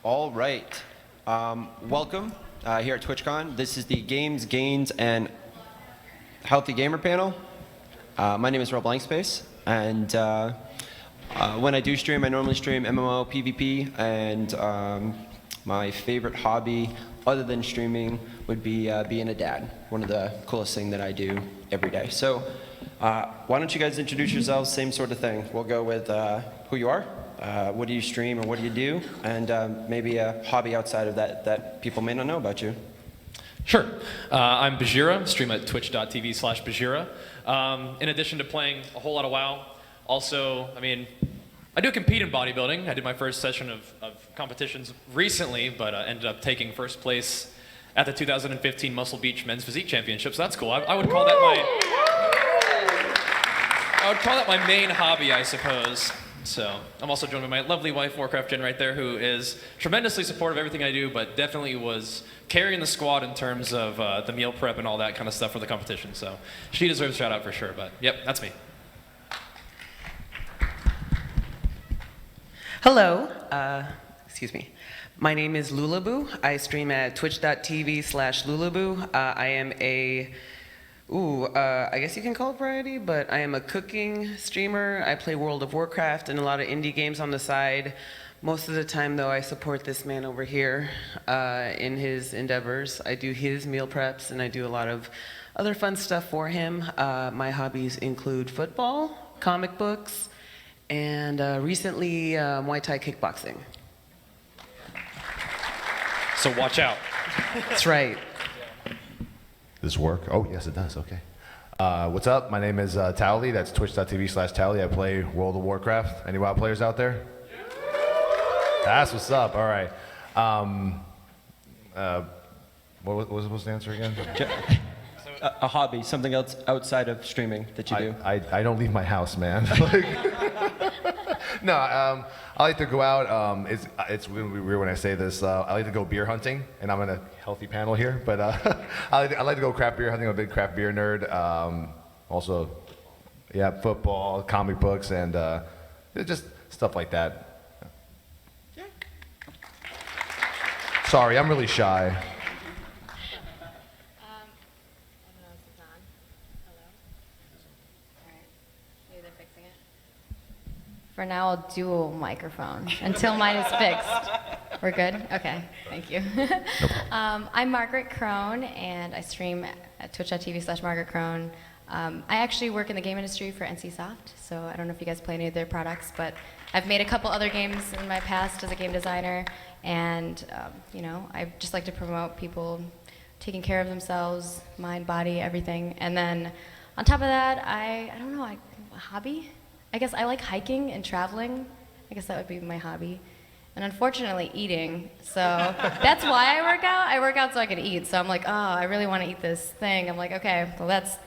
All right. Welcome here at TwitchCon. This is the Games, Gains, and Healthy Gamer panel. My name is Rob Blankspace, and when I do stream, I normally stream MMO, PvP, and my favorite hobby, other than streaming, would be being a dad. One of the coolest things that I do every day. So why don't you guys introduce yourselves, same sort of thing. We'll go with who you are, what do you stream or what do you do, and maybe a hobby outside of that that people may not know about you. Sure. I'm Bajira, stream at twitch.tv/Bajira. In addition to playing a whole lot of WoW, also, I do compete in bodybuilding. I did my first session of competitions recently, but ended up taking first place at the 2015 Muscle Beach Men's Physique Championship, so that's cool. I would call that my main hobby, I suppose. So I'm also joined by my lovely wife, Warcraft Jen, right there, who is tremendously supportive of everything I do, but definitely was carrying the squad in terms of the meal prep and all that kind of stuff for the competition. So she deserves a shout out for sure, but yep, that's me. Hello, excuse me. My name is Lulaboo. I stream at twitch.tv/Lulaboo. I am I guess you can call it variety, but I am a cooking streamer. I play World of Warcraft and a lot of indie games on the side. Most of the time, though, I support this man over here in his endeavors. I do his meal preps, and I do a lot of other fun stuff for him. My hobbies include football, comic books, and recently Muay Thai kickboxing. So watch out. That's right. Does this work? Oh, yes, it does. Okay. What's up? My name is Towley. That's twitch.tv/Towley. I play World of Warcraft. Any WoW players out there? That's what's up. All right. What was the answer again? A hobby, something else outside of streaming that you do. I don't leave my house, man. No, I like to go out. It's going to be weird when I say this. I like to go beer hunting, and I'm in a healthy panel here. But I like to go craft beer hunting. I'm a big craft beer nerd. Also, yeah, football, comic books, and just stuff like that. Sorry, I'm really shy. I don't know if it's on. Hello? All right. Maybe they're fixing it. For now, I'll dual microphone until mine is fixed. We're good? Okay. Thank you. I'm Margaret Crone, and I stream at twitch.tv/Margaret Crone. I actually work in the game industry for NCSoft, so I don't know if you guys play any of their products, but I've made a couple other games in my past as a game designer, and I just like to promote people taking care of themselves, mind, body, everything. And then on top of that, I don't know, a hobby? I guess I like hiking and traveling. I guess that would be my hobby. And unfortunately, eating. So that's why I work out. I work out so I can eat. So I'm like, oh, I really want to eat this thing. I'm like, okay, well, that's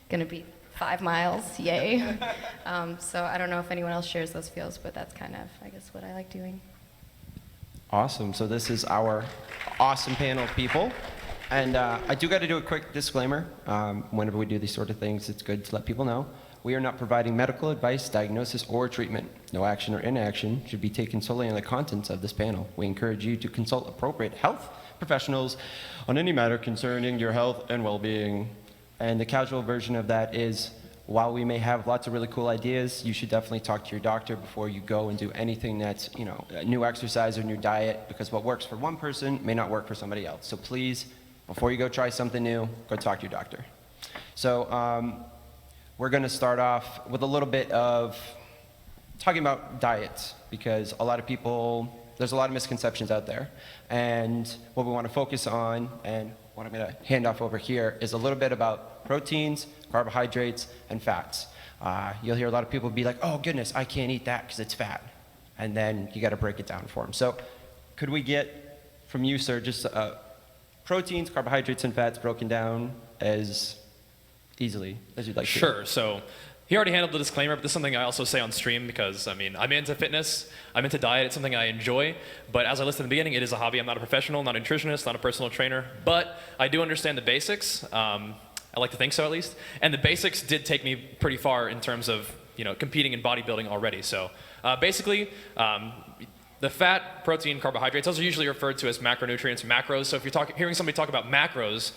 going to be 5 miles, yay. So I don't know if anyone else shares those feels, but that's kind of, I guess, what I like doing. Awesome. So this is our awesome panel of people. And I do got to do a quick disclaimer. Whenever we do these sort of things, it's good to let people know. We are not providing medical advice, diagnosis, or treatment. No action or inaction should be taken solely on the contents of this panel. We encourage you to consult appropriate health professionals on any matter concerning your health and well-being. And the casual version of that is, while we may have lots of really cool ideas, you should definitely talk to your doctor before you go and do anything that's, a new exercise or new diet, because what works for one person may not work for somebody else. So please, before you go try something new, go talk to your doctor. So we're going to start off with a little bit of talking about diets, because there's a lot of misconceptions out there. And what we want to focus on, and what I'm going to hand off over here, is a little bit about proteins, carbohydrates, and fats. You'll hear a lot of people be like, oh goodness, I can't eat that because it's fat. And then you got to break it down for them. So could we get from you, sir, just proteins, carbohydrates, and fats broken down as easily as you'd like to? Sure. So he already handled the disclaimer, but this is something I also say on stream because, I'm into fitness, I'm into diet, it's something I enjoy, but as I listed in the beginning, it is a hobby. I'm not a professional, not a nutritionist, not a personal trainer, but I do understand the basics. I like to think so, at least. And the basics did take me pretty far in terms of, competing in bodybuilding already. So basically, the fat, protein, carbohydrates, those are usually referred to as macronutrients, macros. So if you're hearing somebody talk about macros,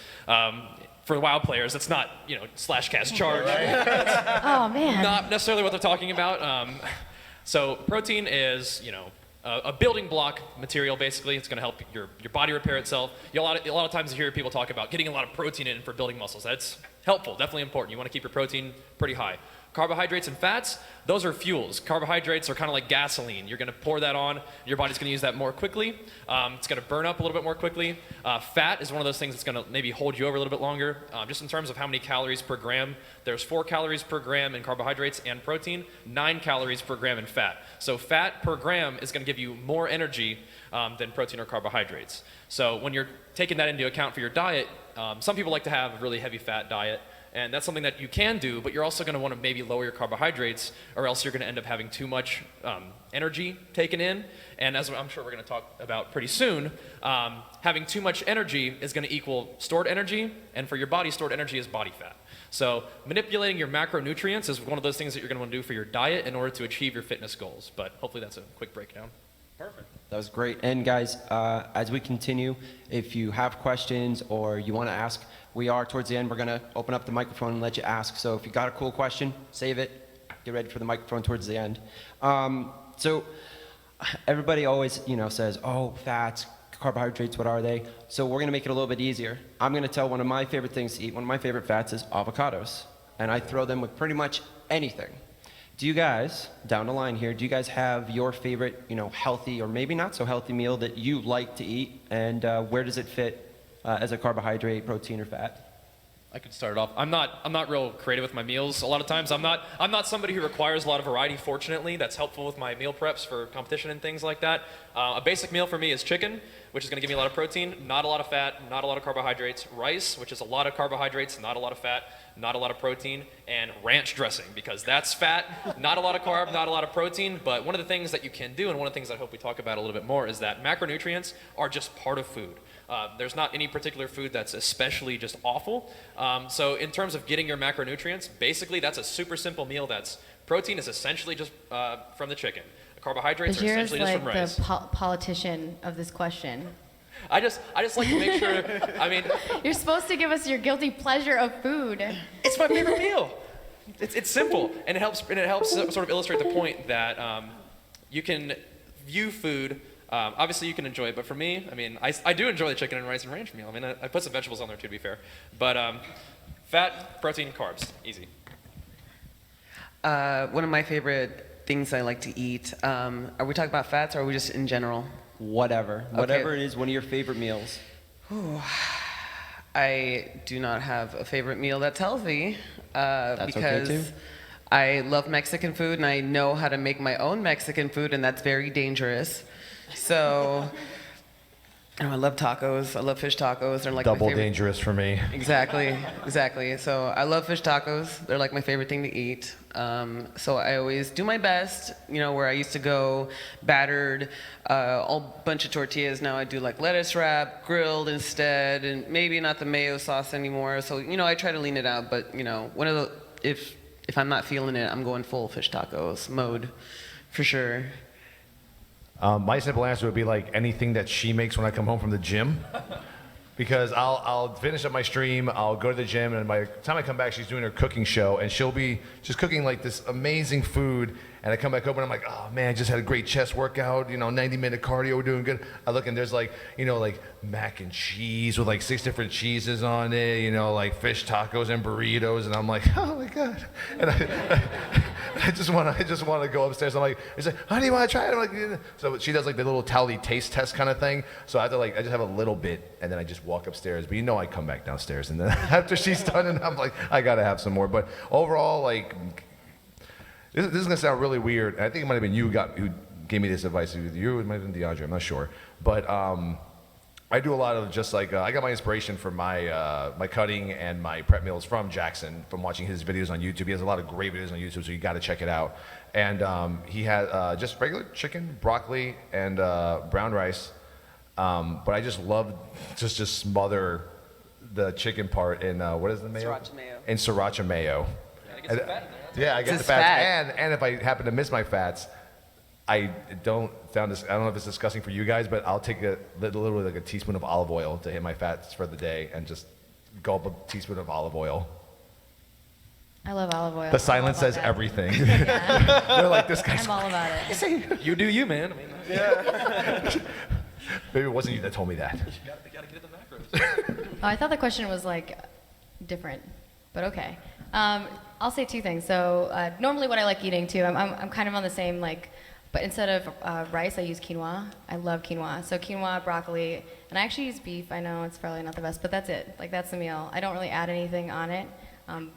for WoW players, that's not, slash cast charge. Oh, man. Not necessarily what they're talking about. So protein is, a building block material, basically. It's going to help your body repair itself. A lot of times you hear people talk about getting a lot of protein in for building muscles. That's helpful, definitely important. You want to keep your protein pretty high. Carbohydrates and fats, those are fuels. Carbohydrates are kind of like gasoline. You're going to pour that on. Your body's going to use that more quickly. It's going to burn up a little bit more quickly. Fat is one of those things that's going to maybe hold you over a little bit longer. Just in terms of how many calories per gram, there's 4 calories per gram in carbohydrates and protein, 9 calories per gram in fat. So fat per gram is going to give you more energy than protein or carbohydrates. So when you're taking that into account for your diet, some people like to have a really heavy fat diet. And that's something that you can do, but you're also going to want to maybe lower your carbohydrates, or else you're going to end up having too much energy taken in. And as I'm sure we're going to talk about pretty soon, having too much energy is going to equal stored energy, and for your body, stored energy is body fat. So manipulating your macronutrients is one of those things that you're going to want to do for your diet in order to achieve your fitness goals. But hopefully that's a quick breakdown. Perfect. That was great. And guys, as we continue, if you have questions or you want to ask, we are towards the end. We're going to open up the microphone and let you ask. So if you got a cool question, save it. Get ready for the microphone towards the end. So everybody always, says, oh, fats, carbohydrates, what are they? So we're going to make it a little bit easier. I'm going to tell one of my favorite things to eat. One of my favorite fats is avocados. And I throw them with pretty much anything. Do you guys, down the line here, do you guys have your favorite, healthy or maybe not so healthy meal that you like to eat? And where does it fit as a carbohydrate, protein, or fat? I could start it off. I'm not real creative with my meals. A lot of times I'm not somebody who requires a lot of variety, fortunately. That's helpful with my meal preps for competition and things like that. A basic meal for me is chicken, which is going to give me a lot of protein, not a lot of fat, not a lot of carbohydrates. Rice, which is a lot of carbohydrates, not a lot of fat, not a lot of protein, and ranch dressing, because that's fat, not a lot of carb, not a lot of protein. But one of the things that you can do, and one of the things I hope we talk about a little bit more, is that macronutrients are just part of food. There's not any particular food that's especially just awful. So in terms of getting your macronutrients, basically that's a super simple meal. That's protein is essentially just from the chicken. Carbohydrates are Bajira's essentially just like from rice. the politician of this question. I just like to make sure, You're supposed to give us your guilty pleasure of food. it's my favorite meal. It's simple, and it helps sort of illustrate the point that you can view food. Obviously, you can enjoy it, but for me, I do enjoy the chicken and rice and ranch meal. I put some vegetables on there too, to be fair. But fat, protein, carbs, easy. One of my favorite things I like to eat. Are we talking about fats, or are we just in general? Whatever it is, one of your favorite meals. I do not have a favorite meal that's healthy That's because okay too. I love Mexican food and I know how to make my own Mexican food, and that's very dangerous. So I love tacos. I love fish tacos. They're like Double my favorite. dangerous for me. Exactly. So I love fish tacos. They're like my favorite thing to eat. So I always do my best, where I used to go battered, a bunch of tortillas. Now I do like lettuce wrap, grilled instead, and maybe not the mayo sauce anymore. So, I try to lean it out, but, if I'm not feeling it, I'm going full fish tacos mode for sure. My simple answer would be like anything that she makes when I come home from the gym. Because I'll finish up my stream, I'll go to the gym, and by the time I come back, she's doing her cooking show, and she'll be just cooking like this amazing food, and I come back home and I'm like, oh man, I just had a great chest workout, 90-minute cardio, we're doing good. I look and there's like, like mac and cheese with like 6 different cheeses on it, like fish tacos and burritos, and I'm like, oh my God. And I just want to go upstairs. I'm like, she's like, honey, you want to try it? I'm like, yeah. So she does like the little tally taste test kind of thing. So I have to I just have a little bit, and then I just walk upstairs. But I come back downstairs, and then after she's done, and I'm like, I gotta have some more. But overall, this is gonna sound really weird. I think it might have been you who gave me this advice. You, it might have been DeAndre, I'm not sure. But I do a lot of just I got my inspiration for my my cutting and my prep meals from Jackson, from watching his videos on YouTube. He has a lot of great videos on YouTube, so you got to check it out. And he had just regular chicken, broccoli, and brown rice. But I just love just smother the chicken part in what is the mayo? Sriracha mayo. In sriracha mayo. Gotta get some fat in there. Yeah, I get the Just fats. fat. And if I happen to miss my fats, I don't sound this. I don't know if it's disgusting for you guys, but I'll take literally like a teaspoon of olive oil to hit my fats for the day, and just gulp a teaspoon of olive oil. I love olive oil. The silence says everything. They're like, this guy's. I'm all about it. You do you, man. I mean, Maybe it wasn't you that told me that. you gotta get the macros. Oh, I thought the question was like different, but okay. I'll say two things. So normally what I like eating too, I'm kind of on the same like, but instead of rice, I use quinoa. I love quinoa. So quinoa, broccoli, and I actually use beef. I know it's probably not the best, but that's it. Like that's the meal. I don't really add anything on it.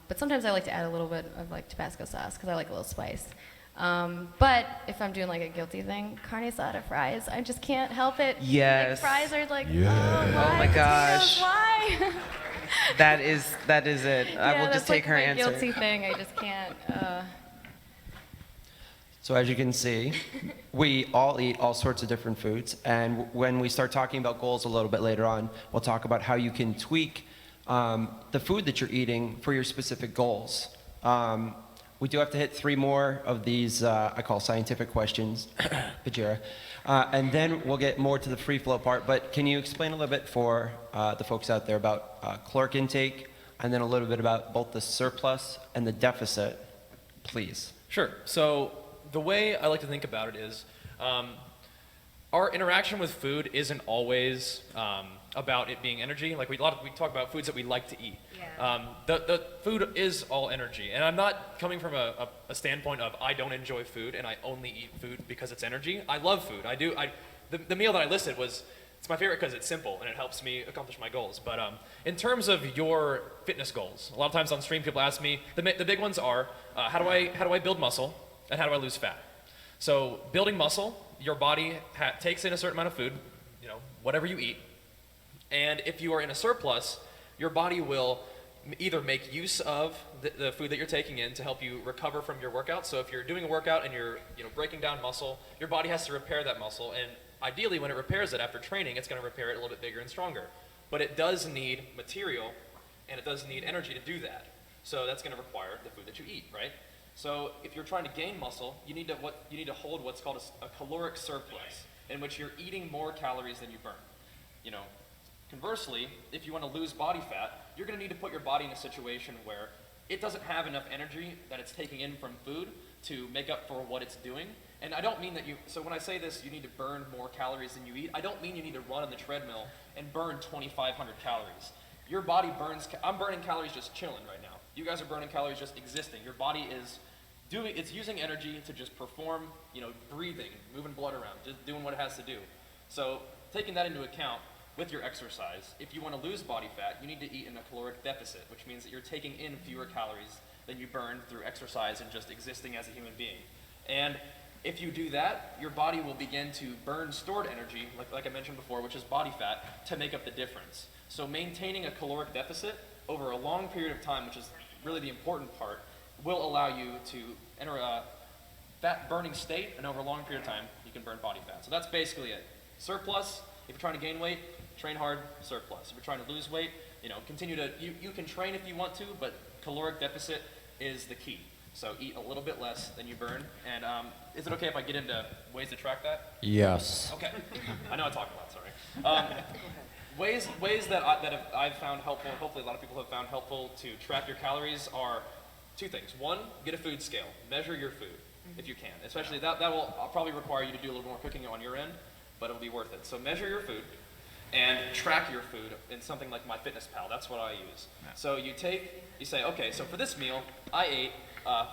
But sometimes I like to add a little bit of like Tabasco sauce because I like a little spice. But if I'm doing like a guilty thing, carne asada fries, I just can't help it. Yes. Like, fries are like, Yes. oh, why? Oh my gosh. Potatoes, why? That is it. I will just take her my answer. guilty thing. I just can't. So as you can see, we all eat all sorts of different foods, and when we start talking about goals a little bit later on, we'll talk about how you can tweak the food that you're eating for your specific goals. We do have to hit 3 more of these, I call scientific questions, Bajira, and then we'll get more to the free flow part, but can you explain a little bit for the folks out there about caloric intake, and then a little bit about both the surplus and the deficit, please? Sure. So the way I like to think about it is our interaction with food isn't always about it being energy. Like we talk about foods that we like to eat. Yeah. The food is all energy. And I'm not coming from a standpoint of I don't enjoy food and I only eat food because it's energy. I love food. I do. The meal that I listed it's my favorite because it's simple and it helps me accomplish my goals. But in terms of your fitness goals, a lot of times on stream people ask me, the big ones are, how do I build muscle and how do I lose fat? So building muscle, your body takes in a certain amount of food, whatever you eat. And if you are in a surplus, your body will either make use of the food that you're taking in to help you recover from your workout. So if you're doing a workout and you're breaking down muscle, your body has to repair that muscle. And ideally, when it repairs it after training, it's going to repair it a little bit bigger and stronger. But it does need material, and it does need energy to do that. So that's going to require the food that you eat, right? So if you're trying to gain muscle, you need to hold what's called a caloric surplus, in which you're eating more calories than you burn. Conversely, if you want to lose body fat, you're going to need to put your body in a situation where it doesn't have enough energy that it's taking in from food to make up for what it's doing. And I don't mean that so when I say this, you need to burn more calories than you eat, I don't mean you need to run on the treadmill and burn 2,500 calories. Your body I'm burning calories just chilling right now. You guys are burning calories just existing. Your body is it's using energy to just perform, breathing, moving blood around, just doing what it has to do. So taking that into account, with your exercise, if you want to lose body fat, you need to eat in a caloric deficit, which means that you're taking in fewer calories than you burn through exercise and just existing as a human being. And if you do that, your body will begin to burn stored energy, like I mentioned before, which is body fat, to make up the difference. So maintaining a caloric deficit over a long period of time, which is really the important part, will allow you to enter a fat burning state, and over a long period of time, you can burn body fat. So that's basically it. Surplus, if you're trying to gain weight, train hard, surplus. If you're trying to lose weight, continue to, you can train if you want to, but caloric deficit is the key. So eat a little bit less than you burn. And is it okay if I get into ways to track that? Yes. Okay. I know I talk a lot, sorry. Ways that I've found helpful, and hopefully a lot of people have found helpful to track your calories are 2 things. 1, get a food scale. Measure your food if you can. Especially that will probably require you to do a little more cooking on your end, but it'll be worth it. So measure your food and track your food in something like MyFitnessPal. That's what I use. So you say, okay, so for this meal, I ate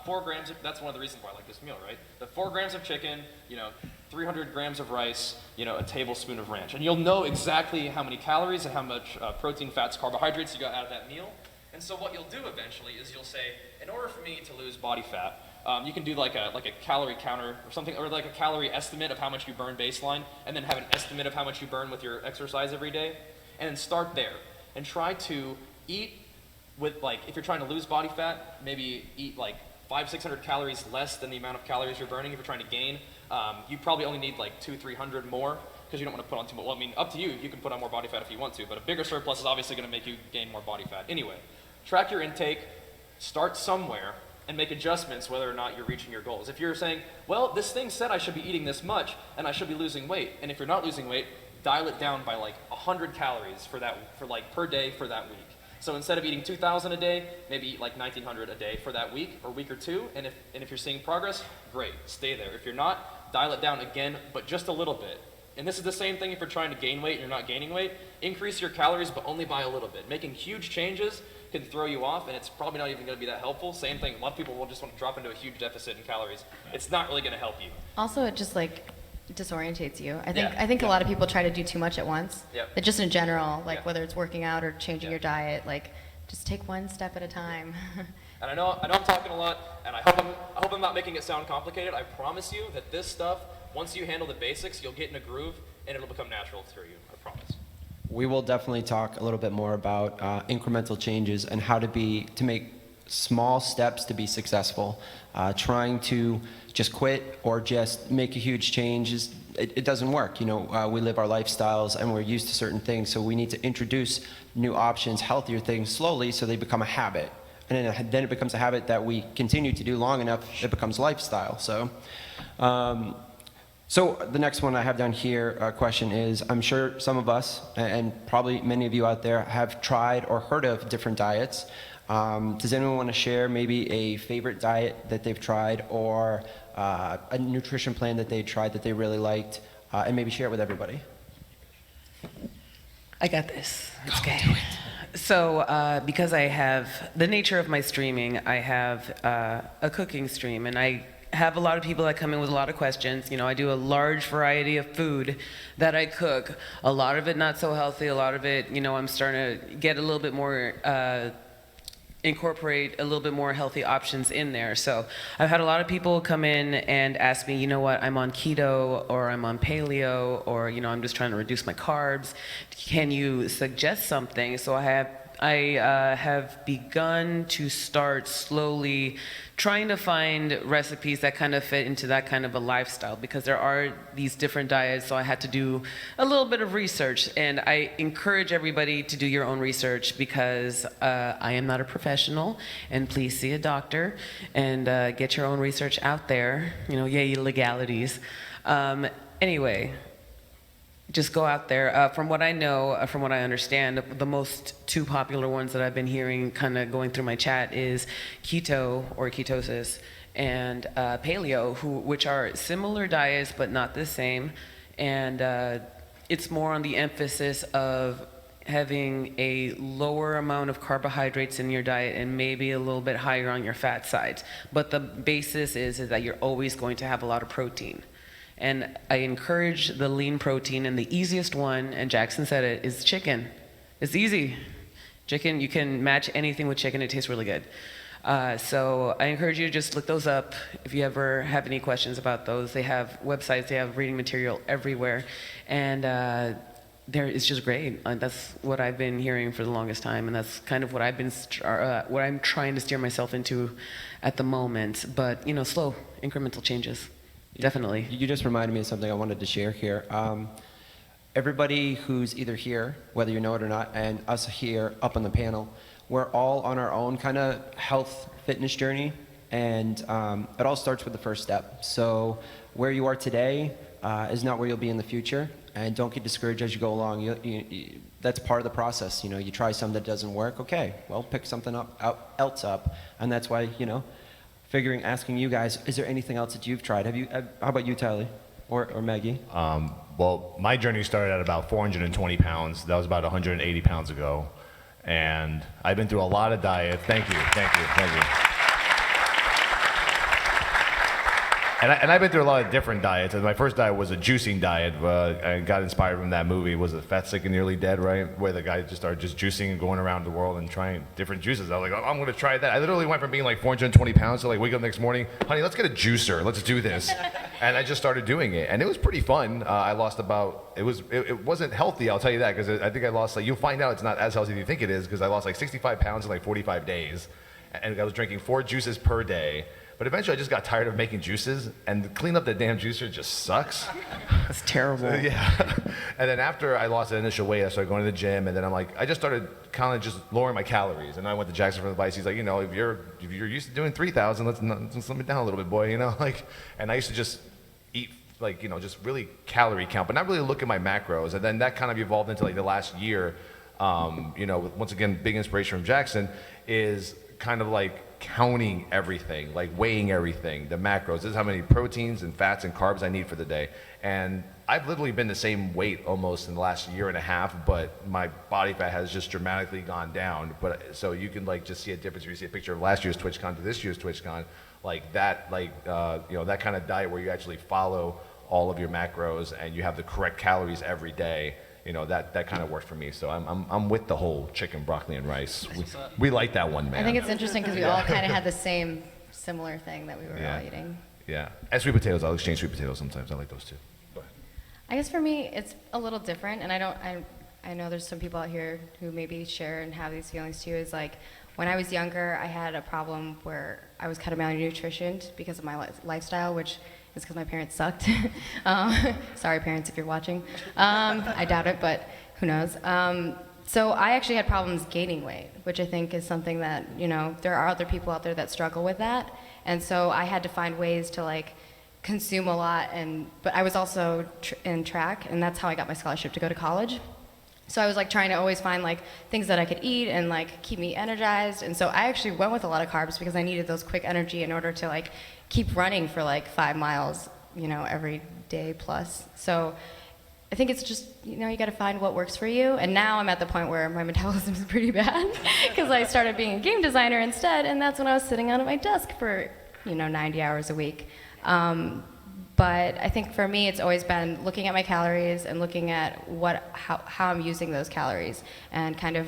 4 grams of, that's one of the reasons why I like this meal, right? The 4 grams of chicken, 300 grams of rice, a tablespoon of ranch. And you'll know exactly how many calories and how much protein, fats, carbohydrates you got out of that meal. And so what you'll do eventually is you'll say, in order for me to lose body fat, you can do like a calorie counter or something, or like a calorie estimate of how much you burn baseline, and then have an estimate of how much you burn with your exercise every day, and then start there. And try to eat with, if you're trying to lose body fat, maybe eat 500-600 calories less than the amount of calories you're burning. If you're trying to gain, you probably only need 200-300 more, because you don't want to put on too much. Well, I mean, up to you. You can put on more body fat if you want to, but a bigger surplus is obviously going to make you gain more body fat. Anyway, track your intake, start somewhere, and make adjustments whether or not you're reaching your goals. If you're saying, well, this thing said I should be eating this much and I should be losing weight, and if you're not losing weight, dial it down by like 100 calories for like per day for that week. So instead of eating 2,000 a day, maybe eat like 1,900 a day for that week or week or two. And if you're seeing progress, great, stay there. If you're not, dial it down again, but just a little bit. And this is the same thing if you're trying to gain weight and you're not gaining weight. Increase your calories, but only by a little bit. Making huge changes can throw you off, and it's probably not even going to be that helpful. Same thing, a lot of people will just want to drop into a huge deficit in calories. It's not really going to help you. Also, it just like disorientates you. I Yeah, think yeah. a lot of people try to do too much at once. Yep. But just in general, like Yeah. whether it's working out or changing Yeah. your diet, like just take one step at a time. And I know I'm talking a lot, and I hope I'm not making it sound complicated. I promise you that this stuff, once you handle the basics, you'll get in a groove, and it'll become natural for you. I promise. We will definitely talk a little bit more about incremental changes and how to make small steps to be successful. Trying to just quit or just make a huge change it doesn't work. We live our lifestyles and we're used to certain things, so we need to introduce new options, healthier things slowly, so they become a habit. And then it becomes a habit that we continue to do long enough, it becomes lifestyle. So the next one I have down here, question is, I'm sure some of us, and probably many of you out there, have tried or heard of different diets. Does anyone want to share maybe a favorite diet that they've tried, or a nutrition plan that they tried that they really liked, and maybe share it with everybody? I got this. It's okay. So, because I have the nature of my streaming, I have a cooking stream, and I have a lot of people that come in with a lot of questions. I do a large variety of food that I cook. A lot of it not so healthy. A lot of it, I'm starting to get a little bit more. Incorporate a little bit more healthy options in there. So I've had a lot of people come in and ask me, you know what, I'm on keto, or I'm on paleo, or I'm just trying to reduce my carbs. Can you suggest something? So I have begun to start slowly trying to find recipes that kind of fit into that kind of a lifestyle, because there are these different diets, so I had to do a little bit of research, and I encourage everybody to do your own research, because I am not a professional, and please see a doctor and get your own research out there, yay legalities. Anyway, just go out there. From what I know, from what I understand, the most two popular ones that I've been hearing kind of going through my chat is keto or ketosis and paleo, which are similar diets but not the same. And it's more on the emphasis of having a lower amount of carbohydrates in your diet and maybe a little bit higher on your fat side. But the basis is that you're always going to have a lot of protein. And I encourage the lean protein, and the easiest one, and Jackson said it, is chicken. It's easy. Chicken, you can match anything with chicken. It tastes really good. So I encourage you to just look those up if you ever have any questions about those. They have websites, they have reading material everywhere. And it's just great. That's what I've been hearing for the longest time, and that's kind of what what I'm trying to steer myself into at the moment. But, slow, incremental changes. Definitely. You just reminded me of something I wanted to share here. Everybody who's either here, whether you know it or not, and us here up on the panel, we're all on our own kind of health fitness journey, and it all starts with the first step. So where you are today is not where you'll be in the future, and don't get discouraged as you go along. That's part of the process. You try something that doesn't work, okay, well, pick something else up, and that's why, asking you guys, is there anything else that you've tried? How about you, Tyler, or Maggie? Well, my journey started at about 420 pounds. That was about 180 pounds ago. And I've been through a lot of diets. Thank you. And I've been through a lot of different diets. And my first diet was a juicing diet. I got inspired from that movie. Was it Fat, Sick, and Nearly Dead, right? Where the guy just started just juicing and going around the world and trying different juices. I was like, oh, I'm going to try that. I literally went from being like 420 pounds to like wake up the next morning, honey, let's get a juicer. Let's do this. And I just started doing it. And it was pretty fun. I lost about, it wasn't healthy, I'll tell you that, because I think I lost, like, you'll find out it's not as healthy as you think it is, because I lost like 65 pounds in like 45 days. And I was drinking 4 juices per day. But eventually I just got tired of making juices, and to clean up the damn juicer just sucks. It's terrible. Yeah. And then after I lost the initial weight, I started going to the gym, and then I just started kind of just lowering my calories. And I went to Jackson for advice. He's like, if you're used to doing 3,000, let's slim it down a little bit, boy. And I used to just eat just really calorie count, but not really look at my macros. And then that kind of evolved into the last year. Once again, big inspiration from Jackson is kind of counting everything, weighing everything, the macros. This is how many proteins and fats and carbs I need for the day. And I've literally been the same weight almost in the last year and a half, but my body fat has just dramatically gone down. But so you can just see a difference if you see a picture of last year's TwitchCon to this year's TwitchCon, that kind of diet where you actually follow all of your macros and you have the correct calories every day. That kind of worked for me. So I'm with the whole chicken, broccoli, and rice. We like that one, man. I think it's interesting because we all kind of had the same similar thing that we were all eating. Yeah. And sweet potatoes. I'll exchange sweet potatoes sometimes. I like those too. Go ahead. I guess for me, it's a little different, and I know there's some people out here who maybe share and have these feelings too. Is when I was younger, I had a problem where I was kind of malnutritioned because of my lifestyle, which is because my parents sucked. Sorry, parents, if you're watching. I doubt it, but who knows. So I actually had problems gaining weight, which I think is something that, there are other people out there that struggle with that. And so I had to find ways to consume a lot, but I was also in track, and that's how I got my scholarship to go to college. So I was trying to always find things that I could eat and keep me energized. And so I actually went with a lot of carbs because I needed those quick energy in order to keep running for 5 miles, every day plus. So I think it's just, you got to find what works for you. And now I'm at the point where my metabolism is pretty bad because I started being a game designer instead, and that's when I was sitting on my desk for, 90 hours a week. But I think for me, it's always been looking at my calories and looking at how I'm using those calories and kind of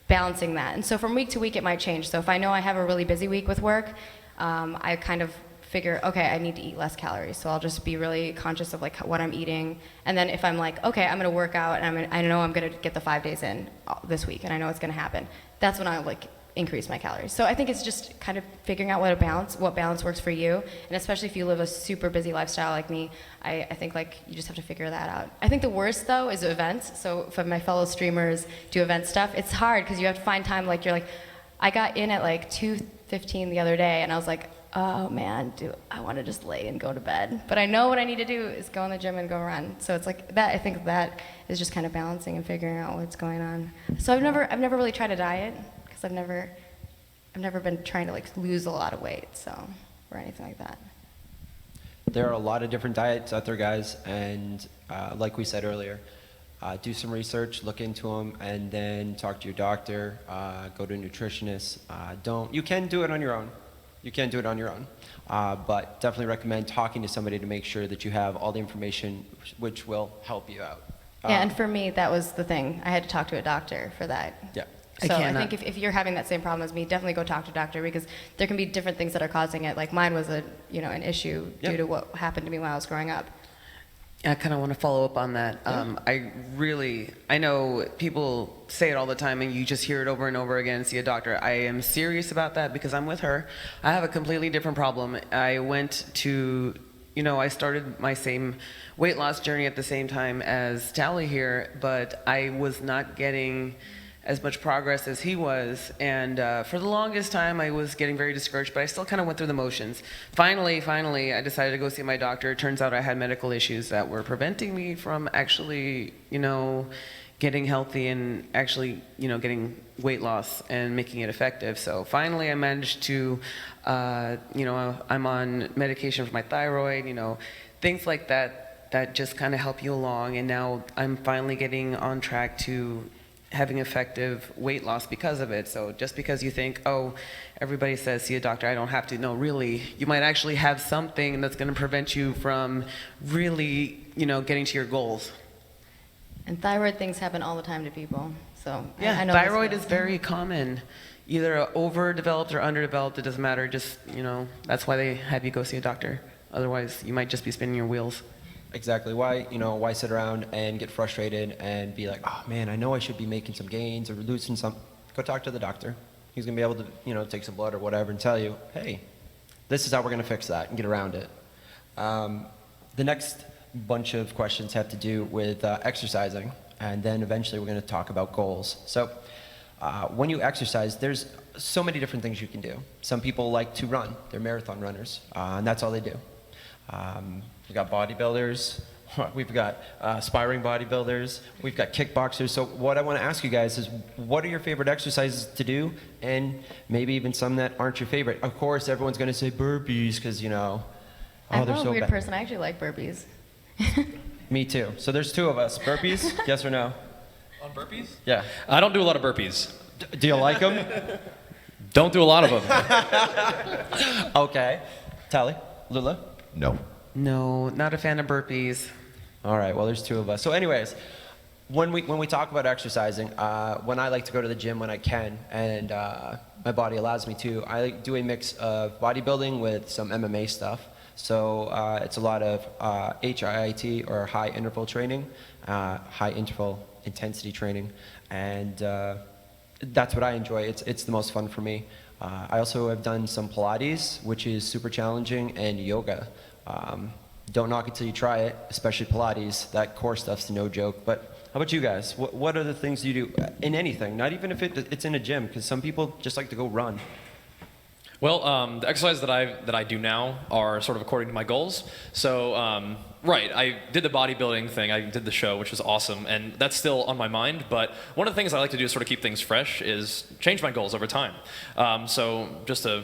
balancing that. And so from week to week, it might change. So if I know I have a really busy week with work, I kind of figure, okay, I need to eat less calories. So I'll just be really conscious of what I'm eating. And then if I'm okay, I'm gonna work out and I know I'm gonna get the 5 days in this week and I know it's gonna happen, that's when I increase my calories. So I think it's just kind of figuring out what balance works for you. And especially if you live a super busy lifestyle like me, I think you just have to figure that out. I think the worst though is events. So if my fellow streamers do event stuff, it's hard because you have to find time. I got in at 2:15 the other day and I was oh man, I want to just lay and go to bed. But I know what I need to do is go in the gym and go run. So it's that. I think that is just kind of balancing and figuring out what's going on. So I've never really tried a diet because I've never been trying to lose a lot of weight, or anything like that. There are a lot of different diets out there, guys, and like we said earlier, do some research, look into them, and then talk to your doctor, go to a nutritionist. You can do it on your own. You can do it on your own, but definitely recommend talking to somebody to make sure that you have all the information which will help you out. Yeah, and for me, that was the thing. I had to talk to a doctor for that. Yeah. So I think if you're having that same problem as me, definitely go talk to a doctor because there can be different things that are causing it. Mine was an issue due to what happened to me when I was growing up. I kind of want to follow up on that. I know people say it all the time and you just hear it over and over again, see a doctor. I am serious about that because I'm with her. I have a completely different problem. I went to, I started my same weight loss journey at the same time as Tally here, but I was not getting as much progress as he was, and for the longest time I was getting very discouraged, but I still kind of went through the motions. Finally, I decided to go see my doctor. It turns out I had medical issues that were preventing me from actually, getting healthy and actually, getting weight loss and making it effective. So finally I managed to, I'm on medication for my thyroid, things like that just kind of help you along, and now I'm finally getting on track to having effective weight loss because of it. So just because you think, oh, everybody says see a doctor, I don't have to. No, really, you might actually have something that's going to prevent you from really, getting to your goals. And thyroid things happen all the time to people. So yeah, I know thyroid is very common. Either overdeveloped or underdeveloped, it doesn't matter. Just, that's why they have you go see a doctor. Otherwise, you might just be spinning your wheels. Exactly. Why sit around and get frustrated and be like, oh man, I know I should be making some gains or losing some. Go talk to the doctor. He's gonna be able to, take some blood or whatever and tell you, hey, this is how we're going to fix that and get around it. The next bunch of questions have to do with exercising, and then eventually we're going to talk about goals. So when you exercise, there's so many different things you can do. Some people like to run. They're marathon runners, and that's all they do. We've got bodybuilders. We've got aspiring bodybuilders. We've got kickboxers. So what I want to ask you guys is, what are your favorite exercises to do, and maybe even some that aren't your favorite? Of course, everyone's going to say burpees because, you know, I'm they're a so weird bad. person. I actually like burpees. Me too. So there's two of us. Burpees? Yes or no? On burpees? Yeah. I don't do a lot of burpees. Do you like them? Don't do a lot of them. Okay. Tally? Lula? No. No, not a fan of burpees. All right, well, there's two of us. So anyways, when we talk about exercising, when I like to go to the gym when I can, and my body allows me to, I do a mix of bodybuilding with some MMA stuff. So it's a lot of HIIT, or high interval training, high interval intensity training, and that's what I enjoy. It's the most fun for me. I also have done some Pilates, which is super challenging, and yoga. Don't knock it till you try it, especially Pilates. That core stuff's no joke. But how about you guys? What are the things you do in anything? Not even if it's in a gym, because some people just like to go run. Well, the exercises that I do now are sort of according to my goals. So, right, I did the bodybuilding thing. I did the show, which was awesome, and that's still on my mind. But one of the things I like to do to sort of keep things fresh is change my goals over time. So, just to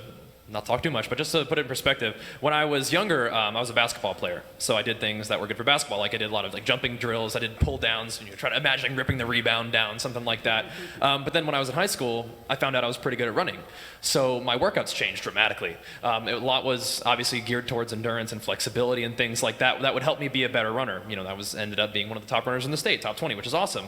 not talk too much, but just to put it in perspective, when I was younger, I was a basketball player. So I did things that were good for basketball. Like I did a lot of like jumping drills. I did pull downs, and you try to imagine ripping the rebound down, something like that. But then when I was in high school, I found out I was pretty good at running. So my workouts changed dramatically. A lot was obviously geared towards endurance and flexibility and things like that. That would help me be a better runner. You know, ended up being one of the top runners in the state, top 20, which is awesome.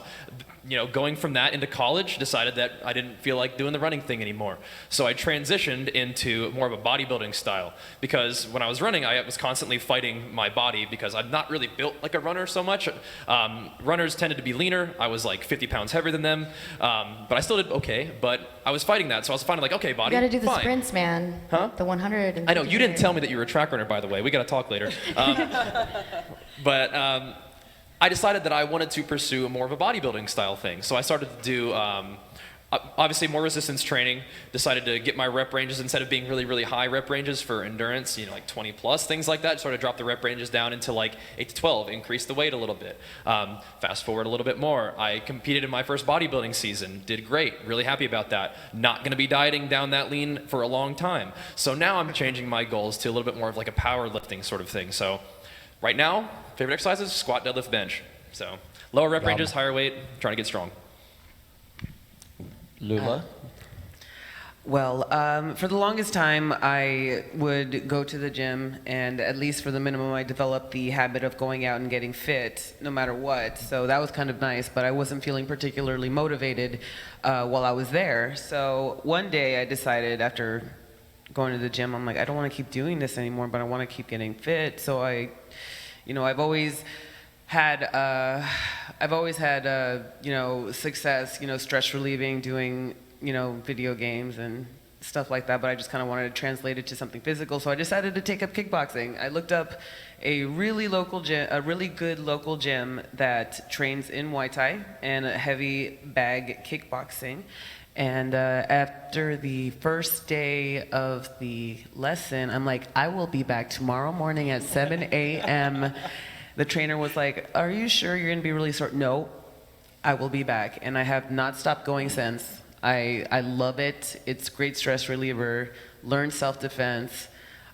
You know, going from that into college, decided that I didn't feel like doing the running thing anymore. So I transitioned into more of a bodybuilding style, because when I was running, I was constantly fighting my body because I'm not really built like a runner so much. Runners tended to be leaner. I was like 50 pounds heavier than them, but I still did okay, but I was fighting that. So I was finding like, okay, body, You got to do the fine. sprints, man. Huh? The 100. And I know, you didn't 50. tell me that you were a track runner, by the way. We got to talk later. But I decided that I wanted to pursue more of a bodybuilding style thing. So I started to do, obviously, more resistance training. Decided to get my rep ranges, instead of being really, really high rep ranges for endurance, you know, like 20 plus, things like that. Sort of drop the rep ranges down into like 8 to 12, increase the weight a little bit. Fast forward a little bit more. I competed in my first bodybuilding season. Did great. Really happy about that. Not going to be dieting down that lean for a long time. So now I'm changing my goals to a little bit more of like a powerlifting sort of thing. So right now, favorite exercises, squat, deadlift, bench. So lower rep ranges, higher weight, trying to get strong. Lula? Well, for the longest time, I would go to the gym, and at least for the minimum, I developed the habit of going out and getting fit no matter what. So that was kind of nice, but I wasn't feeling particularly motivated while I was there. So one day I decided, after going to the gym, I'm like, I don't want to keep doing this anymore, but I want to keep getting fit. So I've always had success, stress relieving, doing, video games and stuff like that, but I just kind of wanted to translate it to something physical. So I decided to take up kickboxing. I looked up a really good local gym that trains in Muay Thai and a heavy bag kickboxing. And after the first day of the lesson, I'm like, I will be back tomorrow morning at 7 a.m. The trainer was like, are you sure you're gonna be really sore? No, I will be back. And I have not stopped going since. I love it. It's a great stress reliever. Learn self-defense.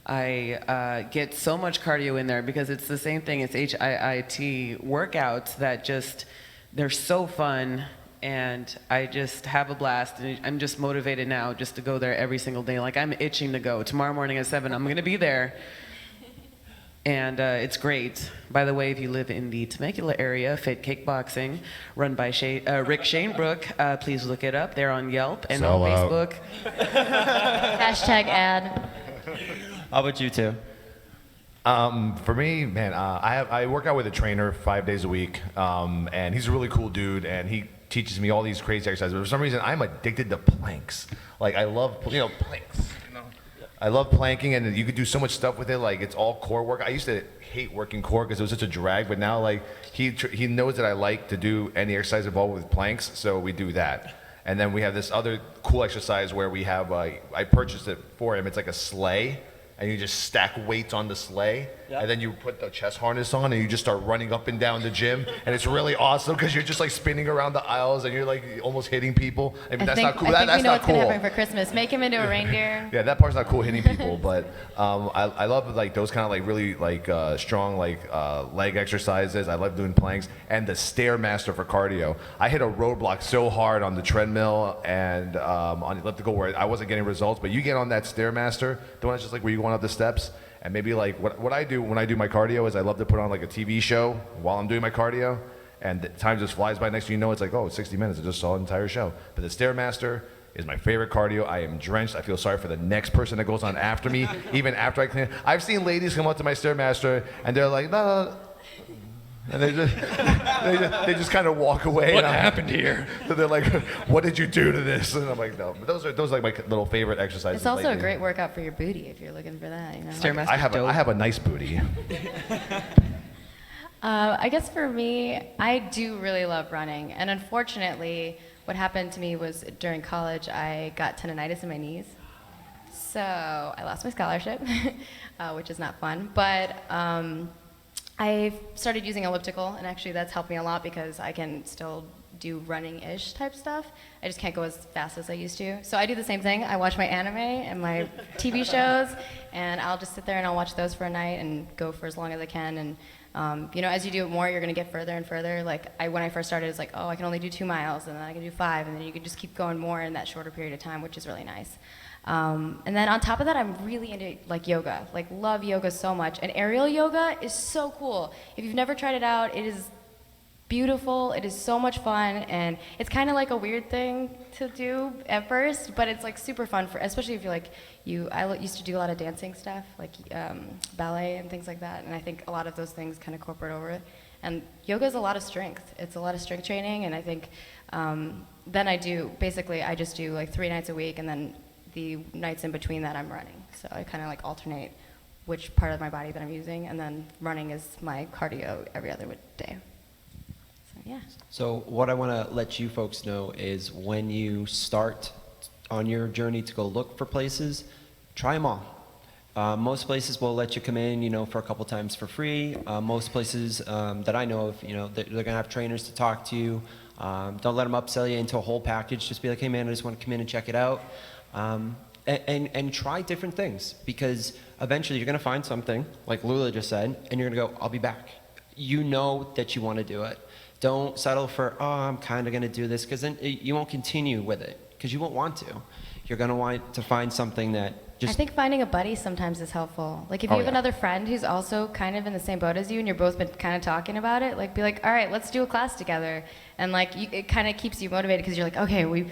I get so much cardio in there because it's the same thing. It's HIIT workouts that they're so fun. And I just have a blast, and I'm just motivated now just to go there every single day. Like, I'm itching to go. Tomorrow morning at 7, I'm going to be there. And it's great. By the way, if you live in the Temecula area, Fit Kickboxing, run by Rick Shanebrook, please look it up. They're on Yelp and on Facebook. Hashtag ad. How about you two? For me, man, I work out with a trainer 5 days a week, and he's a really cool dude, and he teaches me all these crazy exercises. But for some reason, I'm addicted to planks. Like, I love, planks. I love planking, and you could do so much stuff with it. Like it's all core work. I used to hate working core because it was such a drag, but now like he knows that I like to do any exercise involved with planks, so we do that. And then we have this other cool exercise where we have I purchased it for him. It's like a sleigh, and you just stack weights on the sleigh, and then you put the chest harness on, and you just start running up and down the gym, and it's really awesome because you're just like spinning around the aisles, and you're like almost hitting people. I mean, that's not cool. I think That's we know not what's cool. gonna happen for Christmas. Make him into a reindeer. Yeah, that part's not cool, hitting people, but I love like those kind of like really like strong like leg exercises. I love doing planks and the Stairmaster for cardio. I hit a roadblock so hard on the treadmill and on elliptical where I wasn't getting results, but you get on that Stairmaster, the one that's just like where you go up the steps, and maybe like what I do when I do my cardio is I love to put on like a TV show while I'm doing my cardio, and the time just flies by. Next thing you know, it's like, oh, it's 60 minutes. I just saw an entire show. But the Stairmaster is my favorite cardio. I am drenched. I feel sorry for the next person that goes on after me, even after I clean. I've seen ladies come up to my Stairmaster and they're like, no. And they just kind of walk away. What happened here? So they're like, what did you do to this? And I'm like, no. But those are like my little favorite exercises. It's also lately. a great workout for your booty if you're looking for that. You know? Stairmaster I dope. have a nice booty. I guess for me, I do really love running, and unfortunately, what happened to me was during college, I got tendonitis in my knees, so I lost my scholarship, which is not fun. But I started using elliptical, and actually that's helped me a lot because I can still do running-ish type stuff. I just can't go as fast as I used to. So I do the same thing. I watch my anime and my TV shows, and I'll just sit there and I'll watch those for a night and go for as long as I can. And you know, as you do it more, you're going to get further and further. Like when I first started, it's like, oh, I can only do 2 miles, and then I can do 5, and then you can just keep going more in that shorter period of time, which is really nice. And then on top of that, I'm really into like yoga, like love yoga so much. And aerial yoga is so cool. If you've never tried it out, it is beautiful. It is so much fun, and it's kind of like a weird thing to do at first, but it's like super fun for, especially if you're like I used to do a lot of dancing stuff, like ballet and things like that, and I think a lot of those things kind of corporate over it. And yoga is a lot of strength. It's a lot of strength training, and I think then I just do like 3 nights a week, and then the nights in between that I'm running. So I kind of like alternate which part of my body that I'm using, and then running is my cardio every other day. So yeah. So what I want to let you folks know is when you start on your journey to go look for places, try them all. Most places will let you come in, you know, for a couple times for free. Most places that I know of, you know, they're going to have trainers to talk to you. Don't let them upsell you into a whole package. Just be like, hey man, I just want to come in and check it out. And try different things, because eventually you're going to find something, like Lula just said, and you're going to go, I'll be back. You know that you want to do it. Don't settle for, oh, I'm kind of going to do this, because then you won't continue with it, because you won't want to. You're going to want to find something that just... I think finding a buddy sometimes is helpful. Like if you have another friend who's also kind of in the same boat as you, and you're both been kind of talking about it, like be like, all right, let's do a class together. And like it kind of keeps you motivated, because you're like, okay, we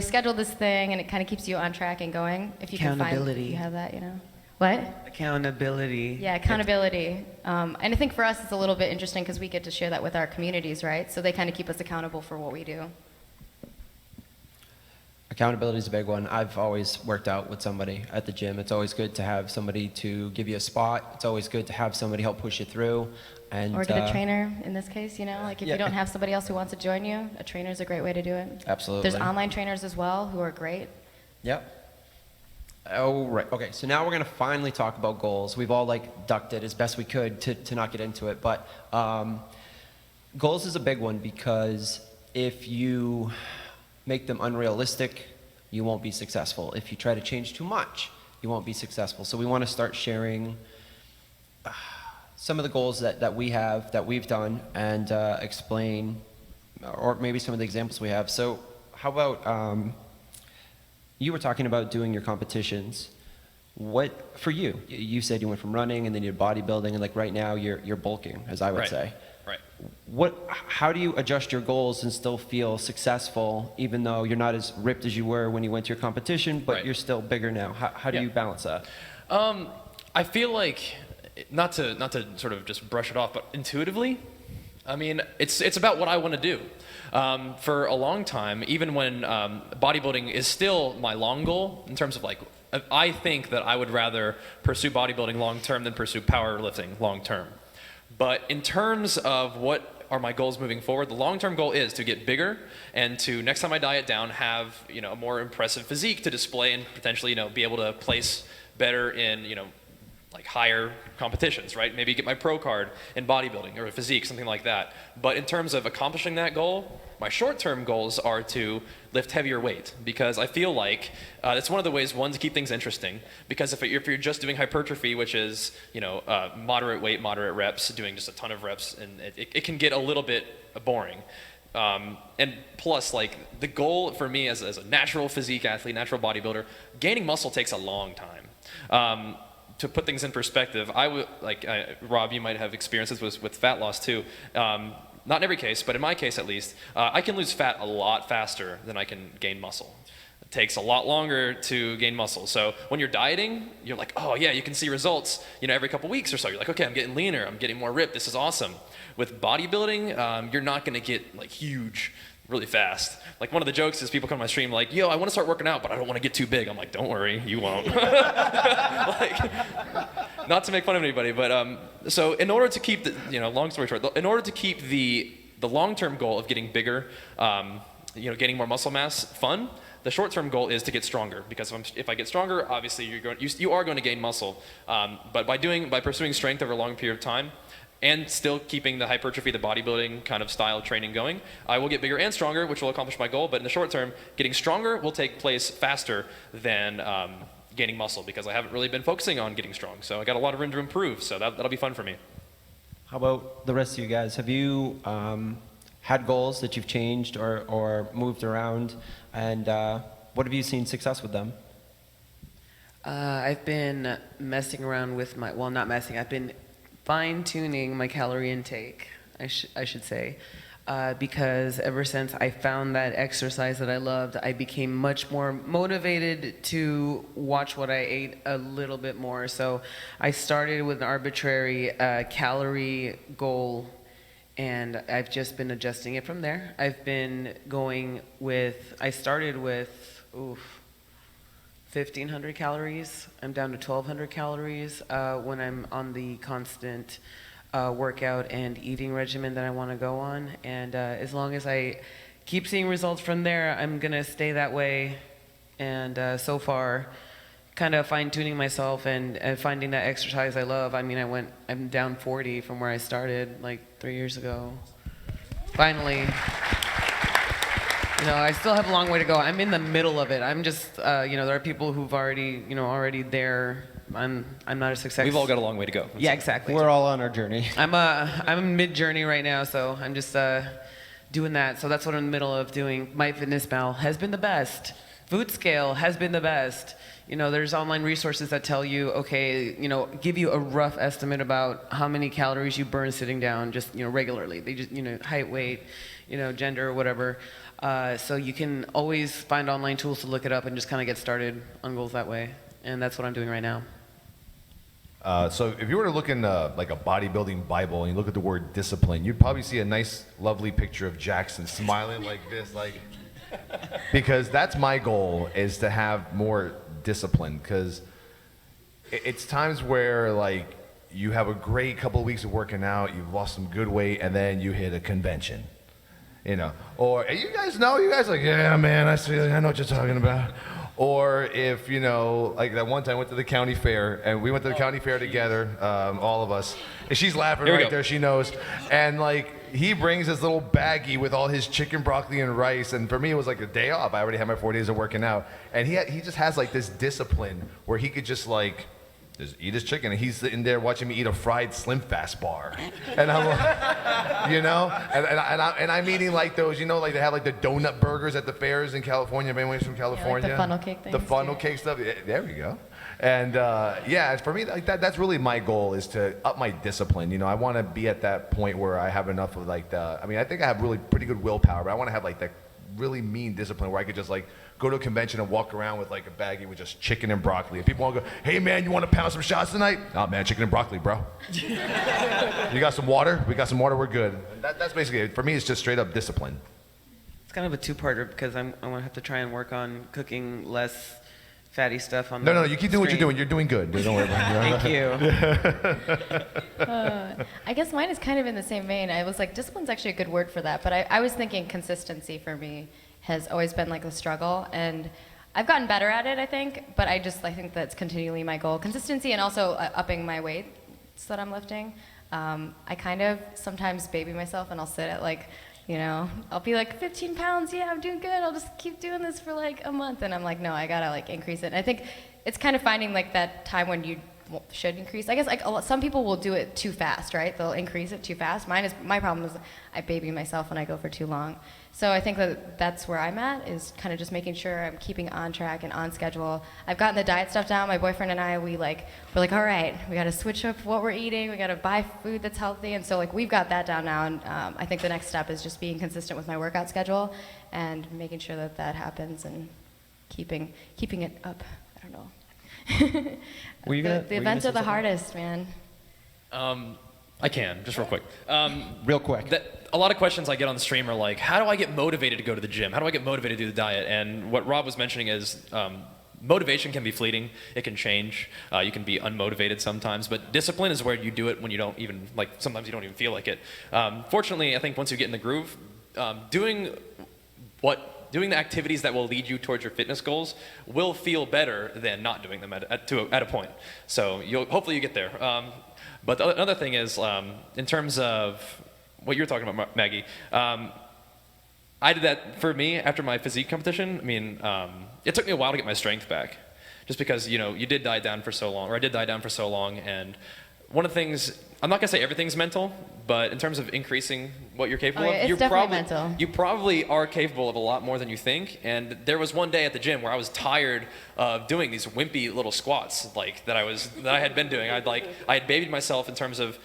scheduled this thing, and it kind of keeps you on track and going. If you can find, you have that, you know. What? Accountability. Yeah, accountability. And I think for us it's a little bit interesting because we get to share that with our communities, right? So they kind of keep us accountable for what we do. Accountability is a big one. I've always worked out with somebody at the gym. It's always good to have somebody to give you a spot. It's always good to have somebody help push you through. And, or get a trainer in this case, you know, like if you don't have somebody else who wants to join you, a trainer is a great way to do it. Absolutely. There's online trainers as well who are great. Yep. Oh, right. Okay, so now we're going to finally talk about goals. We've all like ducked it as best we could to not get into it, but goals is a big one, because if you make them unrealistic, you won't be successful. If you try to change too much, you won't be successful. So we want to start sharing some of the goals that we have, that we've done, and explain, or maybe some of the examples we have. So how about, you were talking about doing your competitions. What, for you, you said you went from running and then you did bodybuilding, and like right now you're bulking, as I would say. Right. How do you adjust your goals and still feel successful, even though you're not as ripped as you were when you went to your competition, but you're still bigger now? How do you balance that? I feel like, not to sort of just brush it off, but intuitively, I mean, it's about what I want to do. For a long time, even when bodybuilding is still my long goal in terms of like I think that I would rather pursue bodybuilding long term than pursue powerlifting long term. But in terms of what are my goals moving forward, the long-term goal is to get bigger and to, next time I diet down, have, a more impressive physique to display and potentially, be able to place better in, like higher competitions, right? Maybe get my pro card in bodybuilding or physique, something like that. But in terms of accomplishing that goal, my short-term goals are to lift heavier weight, because I feel like it's one of the ways, one, to keep things interesting, because if you're just doing hypertrophy, which is, moderate weight, moderate reps, doing just a ton of reps, and it can get a little bit boring. And plus, like, the goal for me as a natural physique athlete, natural bodybuilder, gaining muscle takes a long time. To put things in perspective, I would, Rob, you might have experiences with fat loss too. Not in every case, but in my case at least, I can lose fat a lot faster than I can gain muscle. It takes a lot longer to gain muscle. So when you're dieting, you're like, oh yeah, you can see results, every couple weeks or so. You're like, okay, I'm getting leaner, I'm getting more ripped, this is awesome. With bodybuilding, you're not gonna get like huge really fast. Like, one of the jokes is people come to my stream like, yo, I want to start working out, but I don't want to get too big. I'm like, don't worry, you won't. Like, not to make fun of anybody, but so in order to keep the, long story short, in order to keep the long-term goal of getting bigger, gaining more muscle mass fun, the short-term goal is to get stronger, because if I get stronger, obviously you are going to gain muscle. But by pursuing strength over a long period of time, and still keeping the hypertrophy, the bodybuilding kind of style training going, I will get bigger and stronger, which will accomplish my goal. But in the short term, getting stronger will take place faster than gaining muscle, because I haven't really been focusing on getting strong. So I got a lot of room to improve, so that'll be fun for me. How about the rest of you guys? Have you had goals that you've changed or moved around, and what have you seen success with them? I've been messing around with I've been fine-tuning my calorie intake, I should say, because ever since I found that exercise that I loved, I became much more motivated to watch what I ate a little bit more. So I started with an arbitrary calorie goal, and I've just been adjusting it from there. I've been I started with 1,500 calories. I'm down to 1,200 calories when I'm on the constant workout and eating regimen that I want to go on. And as long as I keep seeing results from there, I'm going to stay that way. And so far, kind of fine-tuning myself and finding that exercise I love. I mean, I'm down 40 from where I started like 3 years ago. Finally. I still have a long way to go. I'm in the middle of it. I'm just, there are people who've already there. I'm not a success. We've all got a long way to go. Yeah, exactly. We're all on our journey. I'm mid-journey right now, so I'm just doing that. So that's what I'm in the middle of doing. MyFitnessPal has been the best. Food Scale has been the best. There's online resources that tell you, okay, give you a rough estimate about how many calories you burn sitting down just, regularly. They just, height, weight, gender, whatever. So you can always find online tools to look it up and just kind of get started on goals that way. And that's what I'm doing right now. So if you were to look in like a bodybuilding Bible and you look at the word discipline, you'd probably see a nice, lovely picture of Jackson smiling like this, because that's my goal, is to have more discipline. Because it's times where you have a great couple of weeks of working out, you've lost some good weight, and then you hit a convention. Or you guys like, yeah, man, I know what you're talking about. Or if, like that one time I went to the county fair, and we went to the county fair together, all of us, and she's laughing right there, she knows. And he brings his little baggie with all his chicken, broccoli, and rice, and for me it was like a day off. I already had my 4 days of working out, and he just has this discipline where he could just eat his chicken, and he's sitting there watching me eat a fried Slim Fast bar, and I'm like, and I'm eating those, they have the donut burgers at the fairs in California. If anyone's from California, the funnel cake things. The funnel cake stuff. Yeah, there we go. And for me, that's really my goal, is to up my discipline. I want to be at that point where I have enough of I think I have really pretty good willpower, but I want to have that really mean discipline where I could just go to a convention and walk around with a baggie with just chicken and broccoli. If people want to go, hey man, you want to pound some shots tonight? Oh man, chicken and broccoli, bro. You got some water? We got some water, we're good. And that's basically it. For me, it's just straight up discipline. It's kind of a two-parter, because I'm going to have to try and work on cooking less fatty stuff on No, the no, you keep doing what you're screen. doing. You're doing good. Don't worry about it. Thank you. I guess mine is kind of in the same vein. I was like, discipline's actually a good word for that, but I was thinking consistency for me has always been like the struggle, and I've gotten better at it, I think, but I think that's continually my goal. Consistency and also upping my weights that I'm lifting. I kind of sometimes baby myself and I'll sit at like, I'll be like 15 pounds, yeah, I'm doing good. I'll just keep doing this for like a month. And I'm like, no, I gotta like increase it. And I think it's kind of finding like that time when you should increase. I guess like some people will do it too fast, right? They'll increase it too fast. My problem is I baby myself when I go for too long. So I think that's where I'm at, is kind of just making sure I'm keeping on track and on schedule. I've gotten the diet stuff down. My boyfriend and I, we're like, all right, we got to switch up what we're eating. We got to buy food that's healthy. And so like we've got that down now. And I think the next step is just being consistent with my workout schedule and making sure that happens and keeping it up. I don't know. The events are the hardest, man. I can, just real quick. Real quick. A lot of questions I get on the stream are like, how do I get motivated to go to the gym? How do I get motivated to do the diet? And what Rob was mentioning is motivation can be fleeting. It can change. You can be unmotivated sometimes. But discipline is where you do it when you don't even, sometimes you don't even feel like it. Fortunately, I think once you get in the groove, doing the activities that will lead you towards your fitness goals will feel better than not doing them at a point. So hopefully you get there. But the other thing is, in terms of what you're talking about, Maggie, I did that for me after my physique competition. I mean, it took me a while to get my strength back, just because you did die down for so long, or I did die down for so long. And one of the things, I'm not gonna say everything's mental, but in terms of increasing what you're capable of, you probably are capable of a lot more than you think. And there was one day at the gym where I was tired of doing these wimpy little squats that I had been doing. I had babied myself in terms of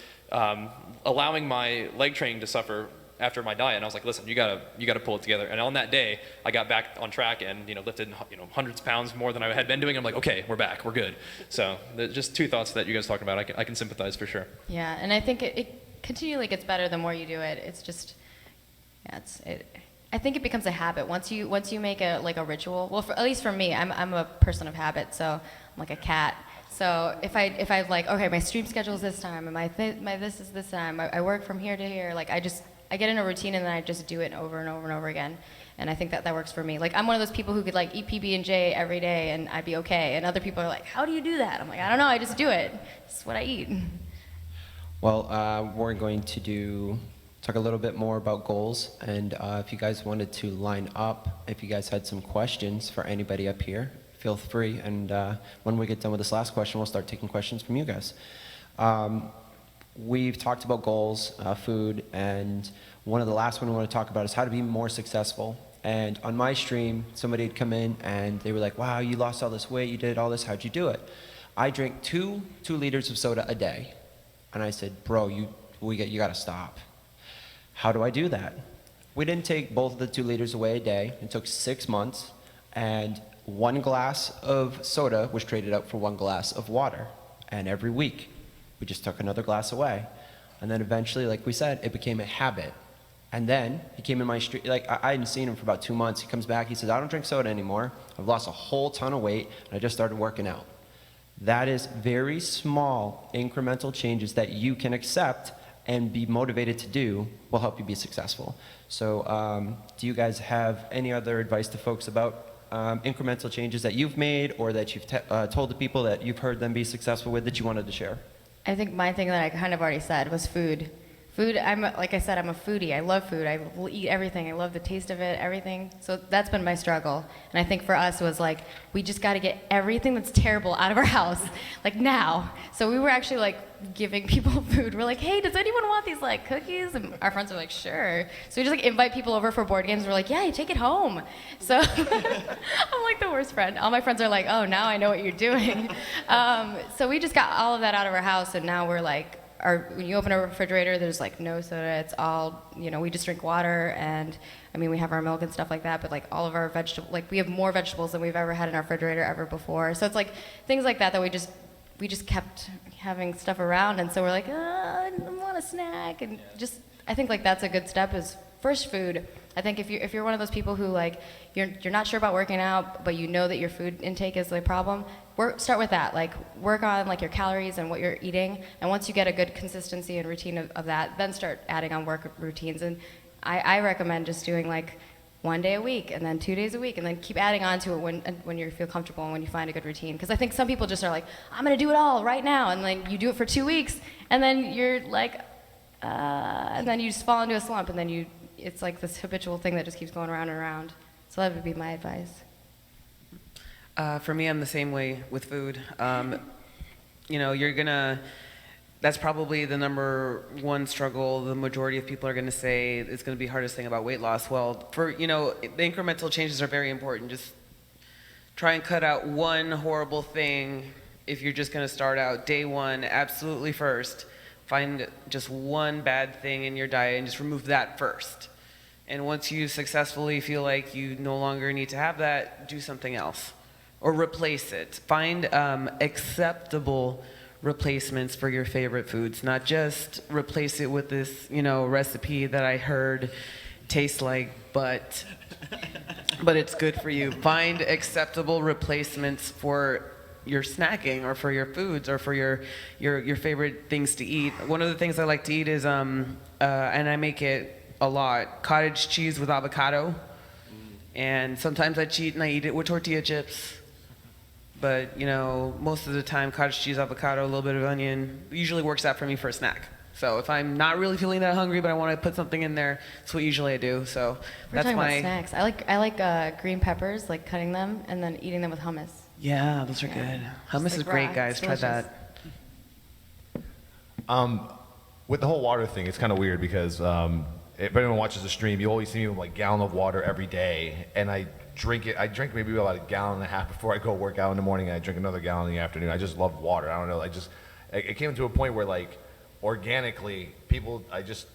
allowing my leg training to suffer after my diet, and I was like, listen, you gotta pull it together. And on that day, I got back on track and lifted hundreds of pounds more than I had been doing. I'm like, okay, we're back, we're good. So just two thoughts that you guys talking about. I can sympathize for sure. Yeah, and I think it continually gets better the more you do it. It's just, I think it becomes a habit once you make a ritual. Well, at least for me, I'm a person of habit, so I'm like a cat. So if I like, okay, my stream schedule is this time, and my this is this time, I work from here to here, I get in a routine and then I just do it over and over and over again. And I think that works for me. I'm one of those people who could eat PB&J every day and I'd be okay. And other people are like, how do you do that? I'm like, I don't know, I just do it. It's what I eat. Well, we're going to talk a little bit more about goals. And if you guys wanted to line up, if you guys had some questions for anybody up here, feel free. And when we get done with this last question, we'll start taking questions from you guys. We've talked about goals, food, and one of the last one we want to talk about is how to be more successful. And on my stream, somebody had come in and they were like, wow, you lost all this weight, you did all this, how'd you do it? I drink two liters of soda a day. And I said, bro, you gotta stop. How do I do that? We didn't take both of the 2 liters away a day. It took 6 months, and 1 glass of soda was traded out for 1 glass of water. And every week, we just took another glass away. And then eventually, like we said, it became a habit. And then he came in my street, I hadn't seen him for about 2 months. He comes back, he says, I don't drink soda anymore. I've lost a whole ton of weight, and I just started working out. That is very small incremental changes that you can accept and be motivated to do will help you be successful. So do you guys have any other advice to folks about incremental changes that you've made or that you've told the people that you've heard them be successful with that you wanted to share? I think my thing that I kind of already said was food. Food, like I said, I'm a foodie. I love food. I will eat everything. I love the taste of it, everything. So that's been my struggle. And I think for us was we just got to get everything that's terrible out of our house, now. So we were actually giving people food. We're like, hey, does anyone want these cookies? And our friends are like, sure. So we just invite people over for board games. We're like, yeah, you take it home. So I'm the worst friend. All my friends are like, oh, now I know what you're doing. So we just got all of that out of our house, and now we're when you open a refrigerator, there's no soda. It's all, we just drink water, and we have our milk and stuff like that, but all of our vegetables, we have more vegetables than we've ever had in our refrigerator ever before. So it's things like that we just kept having stuff around, and so we're I want a snack, and I think that's a good step is first food, I think if you're one of those people who like you're not sure about working out, but you know that your food intake is the problem, start with that. Like work on like your calories and what you're eating, and once you get a good consistency and routine of that, then start adding on work routines. And I recommend just doing like 1 day a week and then 2 days a week, and then keep adding on to it when you feel comfortable and when you find a good routine. Because I think some people just are like, I'm gonna do it all right now, and then you do it for 2 weeks, and then you're like, and then you just fall into a slump, and then it's like this habitual thing that just keeps going around and around. So that would be my advice. For me, I'm the same way with food. You know, that's probably the number one struggle the majority of people are going to say is going to be the hardest thing about weight loss. Well, the incremental changes are very important. Just try and cut out one horrible thing if you're just going to start out day one, absolutely first. Find just one bad thing in your diet and just remove that first. And once you successfully feel like you no longer need to have that, do something else or replace it. Find acceptable replacements for your favorite foods, not just replace it with this, recipe that I heard tastes like butt, but it's good for you. Find acceptable replacements for your snacking or for your foods or for your favorite things to eat. One of the things I like to eat is, and I make it a lot, cottage cheese with avocado. And sometimes I cheat and I eat it with tortilla chips. But, most of the time, cottage cheese, avocado, a little bit of onion usually works out for me for a snack. So if I'm not really feeling that hungry, but I want to put something in there, that's what usually I do. So We're talking about snacks. I like green peppers, like cutting them and then eating them with hummus. Yeah, those are good. Hummus is great, guys. Try that. With the whole water thing, it's kind of weird because if anyone watches the stream, you always see me with like a gallon of water every day, and I drink maybe about a gallon and a half before I go work out in the morning, and I drink another gallon in the afternoon. I just love water. I don't know. It came to a point where like organically people just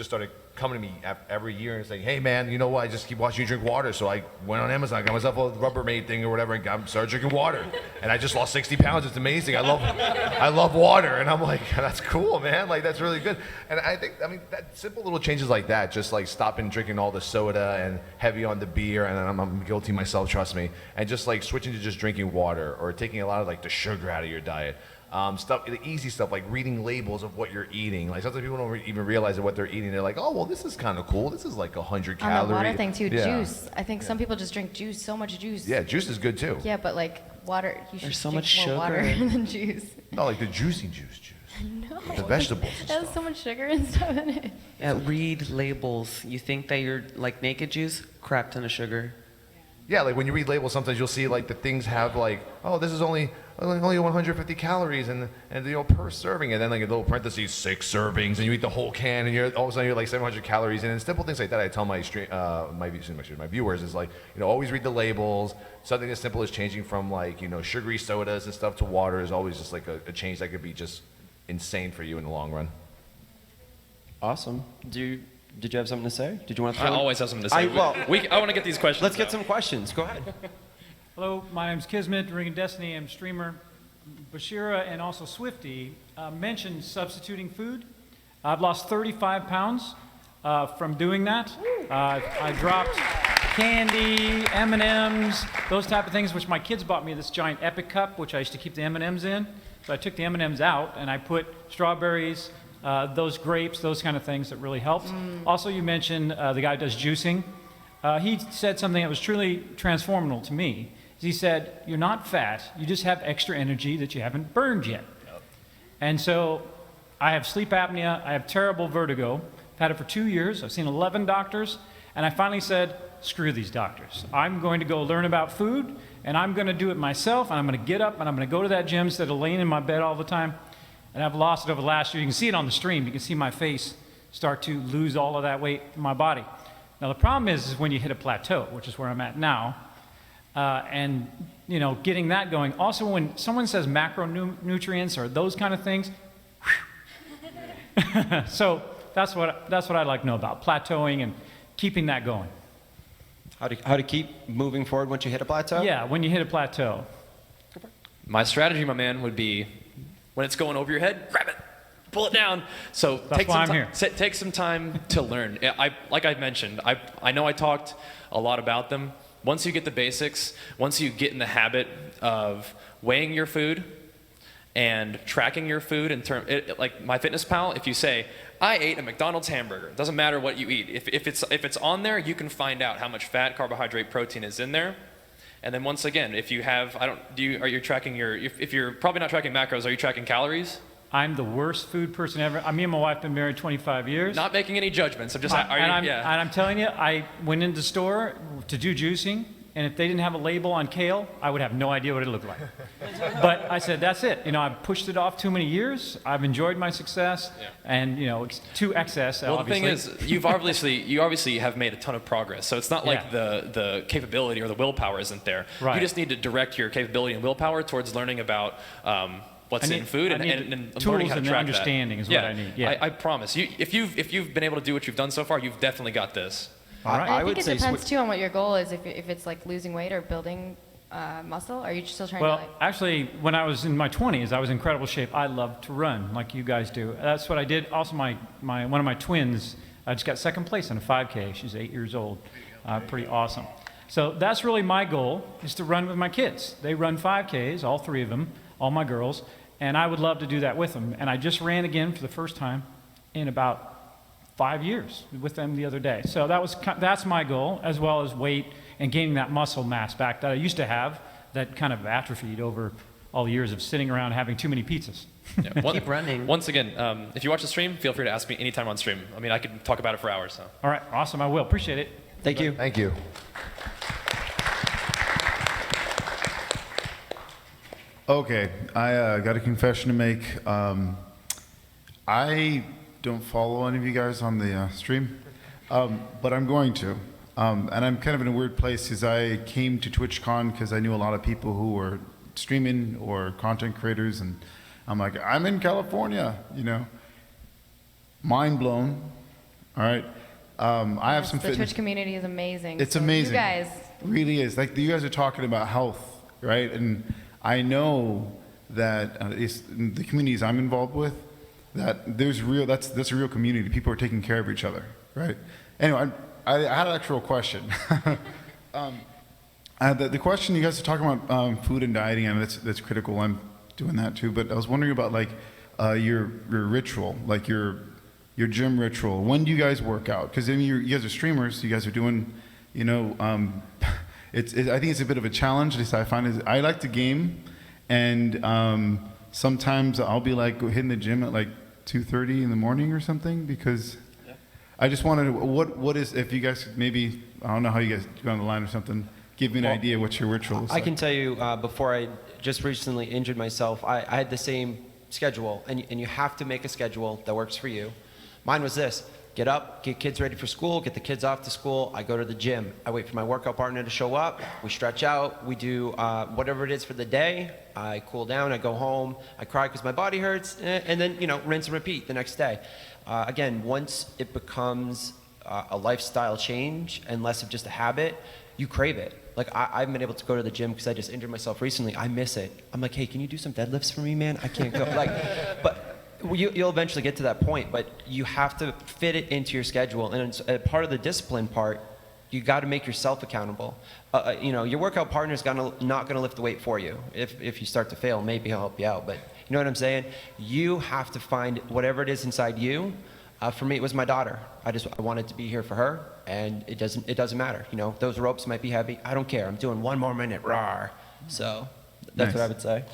started coming to me every year and saying, hey man, you know what, I just keep watching you drink water, so I went on Amazon, got myself a Rubbermaid thing or whatever, and started drinking water, and I just lost 60 pounds. It's amazing. I love water, and I'm like, that's cool, man, like that's really good. And I mean that simple little changes like that, just like stopping drinking all the soda and heavy on the beer, and I'm guilty myself, trust me, and just like switching to just drinking water or taking a lot of like the sugar out of your diet. The easy stuff like reading labels of what you're eating. Like sometimes people don't even realize what they're eating. They're like, oh, well, this is kind of cool. This is like 100 calories. On the water thing too, Yeah. juice. I think some people just drink juice, so much juice. Yeah, juice is good too. Yeah, but like water, you should There's so drink much more sugar. water than juice. No, like the juicy juice. No. The vegetables and It has stuff. so much sugar and stuff in it. Read labels. You think that you're like naked juice? Crap ton of sugar. Yeah, like when you read labels, sometimes you'll see like the things have like, oh, this is only 150 calories and per serving, and then like a little parentheses 6 servings, and you eat the whole can, and all of a sudden you're like 700 calories. And simple things like that, I tell my viewers is like, always read the labels. Something as simple as changing from like sugary sodas and stuff to water is always just like a change that could be just insane for you in the long run. Awesome. Did you have something to say? Did you want to I throw always have something to say. I want to get these questions. Let's get out. some questions. Go ahead. Hello, my name's Kismet, Ring of Destiny. I'm a streamer. Bashira and also Swifty mentioned substituting food. I've lost 35 pounds from doing that. I dropped candy, M&Ms, those type of things, which my kids bought me this giant Epic cup, which I used to keep the M&Ms in. So I took the M&Ms out and I put strawberries, those grapes, those kind of things that really helped. Also, you mentioned the guy who does juicing. He said something that was truly transformational to me. He said, you're not fat, you just have extra energy that you haven't burned yet. And so I have sleep apnea, I have terrible vertigo. I've had it for 2 years, I've seen 11 doctors, and I finally said, screw these doctors. I'm going to go learn about food, and I'm going to do it myself, and I'm going to get up, and I'm going to go to that gym instead of laying in my bed all the time. And I've lost it over the last year. You can see it on the stream. You can see my face start to lose all of that weight in my body. Now the problem is when you hit a plateau, which is where I'm at now, and getting that going. Also, when someone says macronutrients or those kind of things, so that's what I'd like to know about plateauing and keeping that going. How to keep moving forward once you hit a plateau? Yeah, when you hit a plateau. My strategy, my man, would be when it's going over your head, grab it, pull it down. So That's why I'm here. take some time to learn. Like I mentioned, I know I talked a lot about them. Once you get the basics, once you get in the habit of weighing your food and tracking your food like MyFitnessPal, if you say, I ate a McDonald's hamburger, it doesn't matter what you eat. If it's on there, you can find out how much fat, carbohydrate, protein is in there. And then once again, if you have, are you tracking if you're probably not tracking macros, are you tracking calories? I'm the worst food person ever. Me and my wife have been married 25 years. Not making any judgments. I'm just, and I'm telling you, I went into the store to do juicing, and if they didn't have a label on kale, I would have no idea what it looked like. But I said, that's it. I've pushed it off too many years. I've enjoyed my success, and it's to excess. Well, obviously. the thing is, you obviously have made a ton of progress. So it's not like the capability or the willpower isn't there. Right. You just need to direct your capability and willpower towards learning about what's in food and tools learning how to and track understanding that. is what I need. Yeah. I promise. If you've been able to do what you've done so far, you've definitely got this. All right. And I would think it say depends too on what your goal is. If it's like losing weight or building muscle, are you still trying to Well, like? actually, when I was in my 20s, I was in incredible shape. I loved to run, like you guys do. That's what I did. Also, one of my twins just got second place in a 5K. She's 8 years old. Pretty awesome. So that's really my goal, is to run with my kids. They run 5Ks, all three of them, all my girls, and I would love to do that with them. And I just ran again for the first time in about 5 years with them the other day. So that's my goal, as well as weight and gaining that muscle mass back that I used to have that kind of atrophied over all the years of sitting around having too many pizzas. Yeah. Keep running. Once again, if you watch the stream, feel free to ask me anytime on stream. I mean, I could talk about it for hours. So. All right, awesome, I will. Appreciate it. Thank you. Thank you. Okay, I got a confession to make. I don't follow any of you guys on the stream, but I'm going to. And I'm kind of in a weird place because I came to TwitchCon because I knew a lot of people who were streaming or content creators, and I'm like, I'm in California, Mind blown. All right. I have some The fitness. Twitch community is amazing. It's So amazing. You guys, Really is. Like, you guys are talking about health, right? And I know that in the communities I'm involved with, that that's a real community. People are taking care of each other, right? Anyway, I had an actual question. The question you guys are talking about food and dieting, and that's critical. I'm doing that too. But I was wondering about like your ritual, like your gym ritual. When do you guys work out? Because I mean, you guys are streamers. You guys are doing, I think it's a bit of a challenge. At least I find I like to game, and sometimes I'll be like hitting the gym at like 2:30 in the morning or something because I just wanted to, what is, if you guys maybe, I don't know how you guys go on the line or something, give me an idea what your ritual is. I can tell you, before I just recently injured myself, I had the same schedule, and you have to make a schedule that works for you. Mine was this: get up, get kids ready for school, get the kids off to school, I go to the gym. I wait for my workout partner to show up, we stretch out, we do whatever it is for the day, I cool down, I go home, I cry because my body hurts, and then, rinse and repeat the next day. Again, once it becomes a lifestyle change and less of just a habit, you crave it. Like, I haven't been able to go to the gym because I just injured myself recently. I miss it. I'm like, hey, can you do some deadlifts for me, man? I can't go. But you'll eventually get to that point, but you have to fit it into your schedule. And it's, part of the discipline part, you got to make yourself accountable. Your workout partner's not going to lift the weight for you. If you start to fail, maybe he'll help you out. But you know what I'm saying? You have to find whatever it is inside you. For me, it was my daughter. I wanted to be here for her, and it doesn't matter. Those ropes might be heavy. I don't care. I'm doing one more minute. Rawr. So that's Nice. what I would say.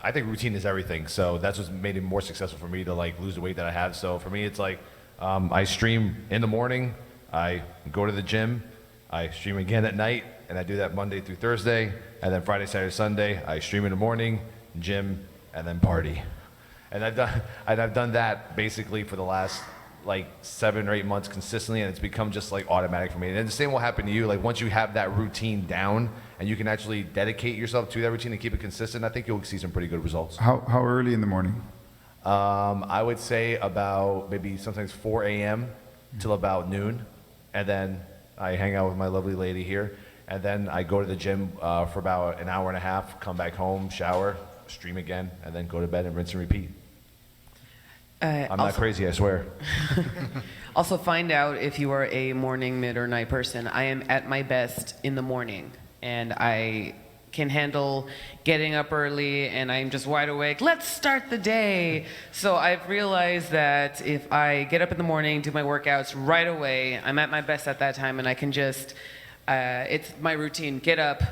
I think routine is everything. So that's what's made it more successful for me to like lose the weight that I have. So for me, it's like I stream in the morning, I go to the gym, I stream again at night, and I do that Monday through Thursday, and then Friday, Saturday, Sunday, I stream in the morning, gym, and then party. And I've done that basically for the last like 7 or 8 months consistently, and it's become just like automatic for me. And the same will happen to you. Like once you have that routine down and you can actually dedicate yourself to that routine and keep it consistent, I think you'll see some pretty good results. How early in the morning? I would say about maybe sometimes 4 a.m. till about noon, and then I hang out with my lovely lady here, and then I go to the gym for about an hour and a half, come back home, shower, stream again, and then go to bed and rinse and repeat. I'm not crazy, I swear. Also, find out if you are a morning, mid, or night person. I am at my best in the morning, and I can handle getting up early, and I'm just wide awake. Let's start the day. So I've realized that if I get up in the morning, do my workouts right away, I'm at my best at that time, and I can just, it's my routine. Get up,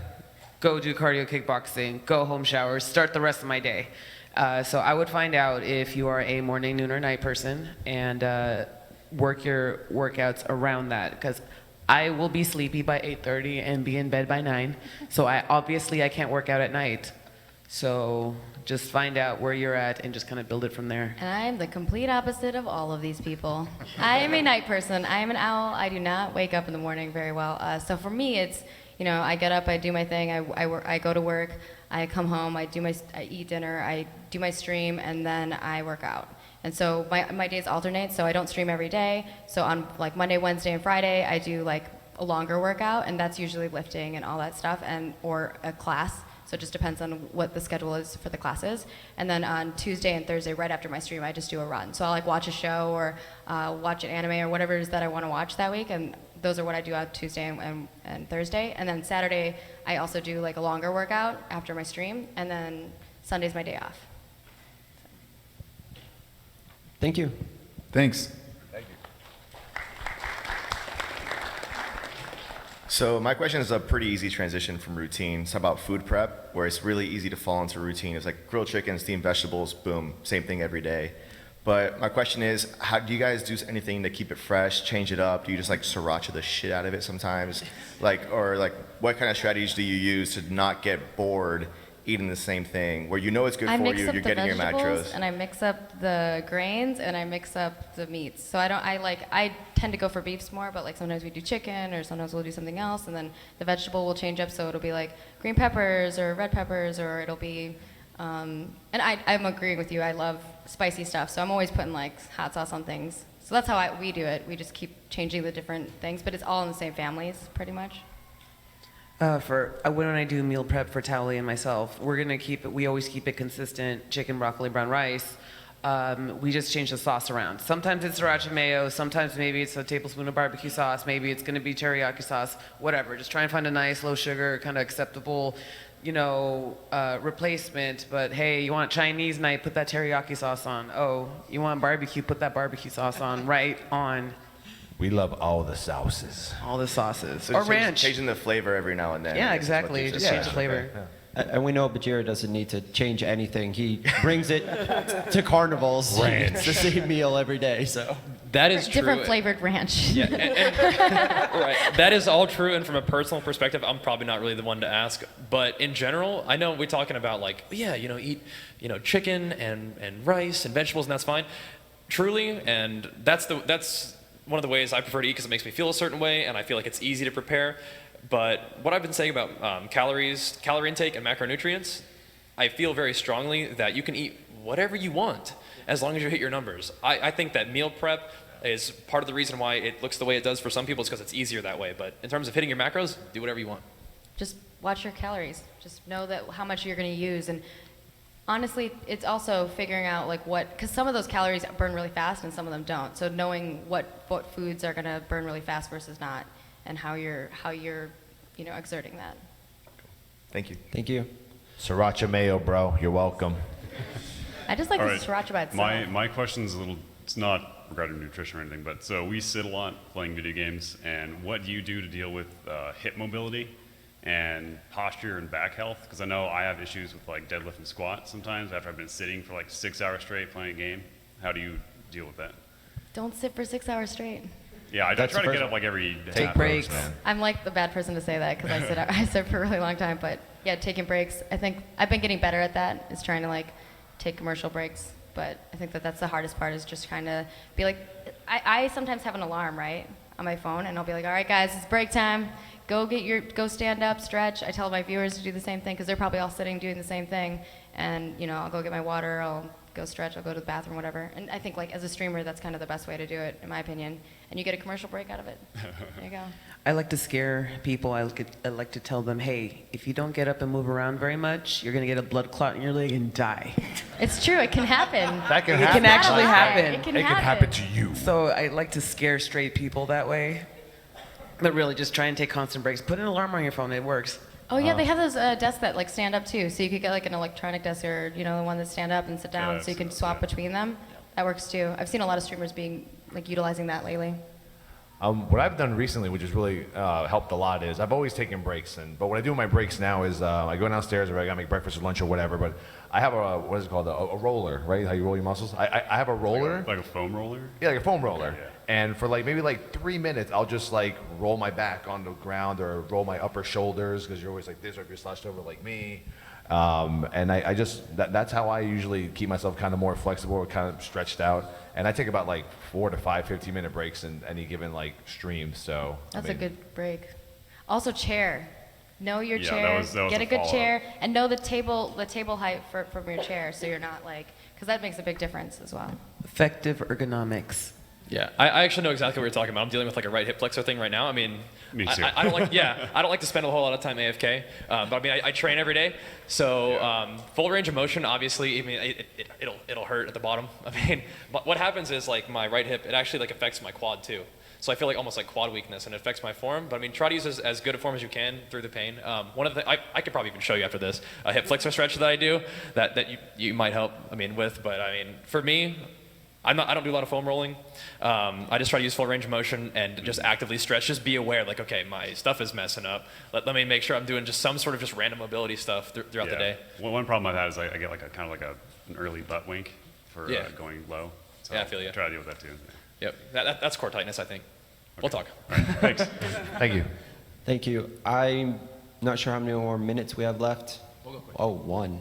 go do cardio kickboxing, go home, shower, start the rest of my day. So I would find out if you are a morning, noon, or night person, and work your workouts around that, because I will be sleepy by 8:30 and be in bed by 9. So obviously I can't work out at night. So just find out where you're at and just kind of build it from there. And I am the complete opposite of all of these people. I am a night person. I am an owl. I do not wake up in the morning very well. So for me, it's, I get up, I do my thing, I go to work, I come home, I eat dinner, I do my stream, and then I work out. And so my days alternate, so I don't stream every day. So on like Monday, Wednesday, and Friday, I do like a longer workout, and that's usually lifting and all that stuff, or a class. So it just depends on what the schedule is for the classes. And then on Tuesday and Thursday, right after my stream, I just do a run. So I'll like watch a show or watch an anime or whatever it is that I want to watch that week, and those are what I do on Tuesday and Thursday. And then Saturday, I also do like a longer workout after my stream, and then Sunday's my day off. Thank you. Thanks. So my question is a pretty easy transition from routine. It's about food prep, where it's really easy to fall into routine. It's like grilled chicken, steamed vegetables, boom, same thing every day. But my question is, how do you guys do anything to keep it fresh, change it up? Do you just like sriracha the shit out of it sometimes? Or what kind of strategies do you use to not get bored eating the same thing, where it's good for you, you're getting your macros? And I mix up the grains and I mix up the meats. So I tend to go for beefs more, but like sometimes we do chicken or sometimes we'll do something else, and then the vegetable will change up, so it'll be like green peppers or red peppers, or it'll be and I'm agreeing with you, I love spicy stuff, so I'm always putting like hot sauce on things. So that's how we do it. We just keep changing the different things, but it's all in the same families pretty much. When I do meal prep for Towley and myself, we always keep it consistent: chicken, broccoli, brown rice. We just change the sauce around. Sometimes it's sriracha mayo, sometimes maybe it's a tablespoon of barbecue sauce, maybe it's gonna be teriyaki sauce, whatever. Just try and find a nice low sugar, kind of acceptable, replacement. But hey, you want Chinese night, put that teriyaki sauce on. Oh, you want barbecue, put that barbecue sauce on, right on. We love all the sauces. All the sauces. So Or ranch. Changing the flavor every now and then. Yeah, I guess is what exactly. you Just said. change the flavor. And we know Bajira doesn't need to change anything. He brings it to carnivals. It's the same meal every day, so. That is true. Different flavored ranch. Yeah, right. That is all true, and from a personal perspective, I'm probably not really the one to ask. But in general, I know we're talking about like, eat, chicken and rice and vegetables, and that's fine. Truly, and that's one of the ways I prefer to eat, because it makes me feel a certain way, and I feel like it's easy to prepare. But what I've been saying about calorie intake and macronutrients, I feel very strongly that you can eat whatever you want as long as you hit your numbers. I think that meal prep is part of the reason why it looks the way it does for some people, is because it's easier that way. But in terms of hitting your macros, do whatever you want. Just watch your calories. Just know that how much you're going to use. And honestly, it's also figuring out like because some of those calories burn really fast and some of them don't. So knowing what foods are going to burn really fast versus not, and how you're exerting that. Thank you. Thank you. Sriracha mayo, bro. You're welcome. I just like All the right. sriracha by itself. My question's it's not regarding nutrition or anything, but so we sit a lot playing video games, and what do you do to deal with hip mobility and posture and back health? Because I know I have issues with like deadlift and squat sometimes after I've been sitting for like 6 hours straight playing a game. How do you deal with that? Don't sit for 6 hours straight. Yeah, I That's try the to get first- up like every Take half breaks. hour or so. I'm like the bad person to say that because I sit for a really long time. But yeah, taking breaks. I think I've been getting better at that. Is trying to like take commercial breaks. But I think that's the hardest part, is just kind of be like, I sometimes have an alarm right on my phone, and I'll be like, all right guys, it's break time. go stand up, stretch. I tell my viewers to do the same thing because they're probably all sitting doing the same thing. And I'll go get my water, I'll go stretch, I'll go to the bathroom, whatever. And I think as a streamer, that's kind of the best way to do it, in my opinion. And you get a commercial break out of it. There you go. I like to scare people. I like to tell them, hey, if you don't get up and move around very much, you're going to get a blood clot in your leg and die. It's true, it can happen. That can It happen. can actually Not a lie. happen. It can It can happen to you. So I like to scare straight people that way. But really, just try and take constant breaks. Put an alarm on your phone. It works. Oh yeah, they have those desks that stand up too. So you could get an electronic desk or the one that stand up and sit down, so you can swap between them. That works too. I've seen a lot of streamers being utilizing that lately. What I've done recently, which has really helped a lot, is I've always taken breaks. But what I do in my breaks now is I go downstairs or I gotta make breakfast or lunch or whatever. But I have what is it called? A roller, right? How you roll your muscles? I have a roller. Like a foam roller? Yeah, like a foam roller. Yeah. And for maybe 3 minutes, I'll just roll my back on the ground or roll my upper shoulders because you're always like this, or if you're slouched over like me. And I just that's how I usually keep myself kind of more flexible or kind of stretched out. And I take about 4 to 5 15-minute breaks in any given stream. So That's a good break. Also, chair. Know your Yeah, chair. that was Get a a good follow-up. chair, and know the table height from your chair, so you're not because that makes a big difference as well. Effective ergonomics. Yeah, I actually know exactly what you're talking about. I'm dealing with a right hip flexor thing right now. I mean, Me too. I don't like to spend a whole lot of time AFK, but I mean, I train every day, so full range of motion. Obviously, I mean, it'll hurt at the bottom. I mean, but what happens is my right hip, it actually affects my quad too. So I feel almost like quad weakness, and it affects my form. But I mean, try to use as good a form as you can through the pain. One of the I could probably even show you after this a hip flexor stretch that I do that you might help. I mean, with, but I mean, for me. I don't do a lot of foam rolling. I just try to use full range of motion and just actively stretch. Just be aware, okay, my stuff is messing up. Let me make sure I'm doing just some sort of just random mobility stuff throughout the day. One problem I've had is I get an early butt wink for going low. So Yeah, I feel you. Try to deal with that too. Yep, that's core tightness, I think. We'll talk. All right, thanks. Thank you. Thank you. I'm not sure how many more minutes we have left. We'll go quick. Oh, one.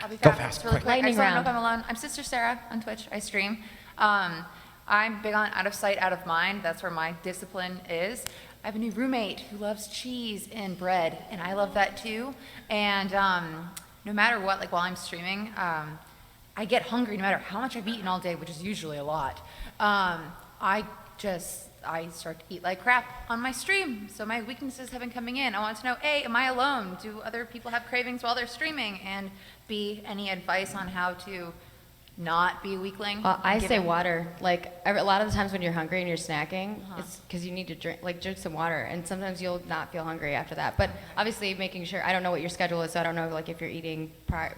I'll be Go fast. fast, Really quick. quick. I Lightning just want to know round. if I'm alone. I'm Sister Sarah on Twitch. I stream. I'm big on out of sight, out of mind. That's where my discipline is. I have a new roommate who loves cheese and bread, and I love that too. And no matter what, while I'm streaming, I get hungry no matter how much I've eaten all day, which is usually a lot. I start to eat like crap on my stream, so my weaknesses have been coming in. I want to know, A, am I alone? Do other people have cravings while they're streaming? And B, any advice on how to not be a weakling? I say given- water. A lot of the times when you're hungry and you're snacking, it's because you need to drink some water, and sometimes you'll not feel hungry after that. But obviously, making sure I don't know what your schedule is, so I don't know if you're eating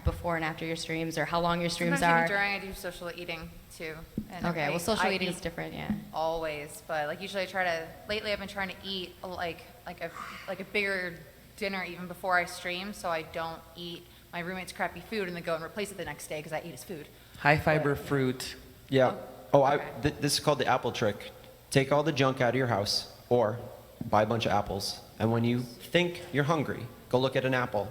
before and after your streams or how long your streams Sometimes are. even during, I do social eating too. And Okay, well, social I eating is eat different, yeah. always, but usually I try to. Lately, I've been trying to eat a bigger dinner even before I stream, so I don't eat my roommate's crappy food and then go and replace it the next day because I eat his food. High fiber fruit. Yeah. Okay. This is called the apple trick. Take all the junk out of your house, or buy a bunch of apples. And when you think you're hungry, go look at an apple.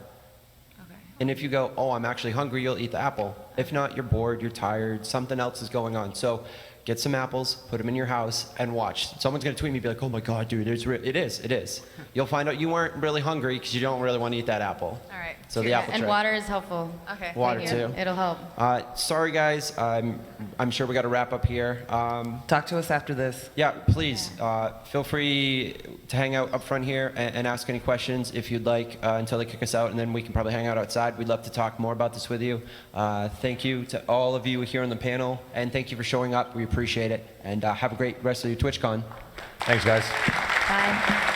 Okay. And if you go, oh, I'm actually hungry, you'll eat the apple. If not, you're bored, you're tired, something else is going on. So get some apples, put them in your house, and watch. Someone's going to tweet me and be like, oh my God, dude, it is. You'll find out you weren't really hungry because you don't really want to eat that apple. All right. So the Cheers. apple And trick. water is helpful. Okay. Water Thank you. too. It'll help. Sorry, guys. I'm sure we got to wrap up here. Talk to us after this. Yeah, please feel free to hang out up front here and ask any questions if you'd like until they kick us out, and then we can probably hang out outside. We'd love to talk more about this with you. Thank you to all of you here on the panel, and thank you for showing up. We appreciate it, and have a great rest of your TwitchCon. Thanks, guys. Bye.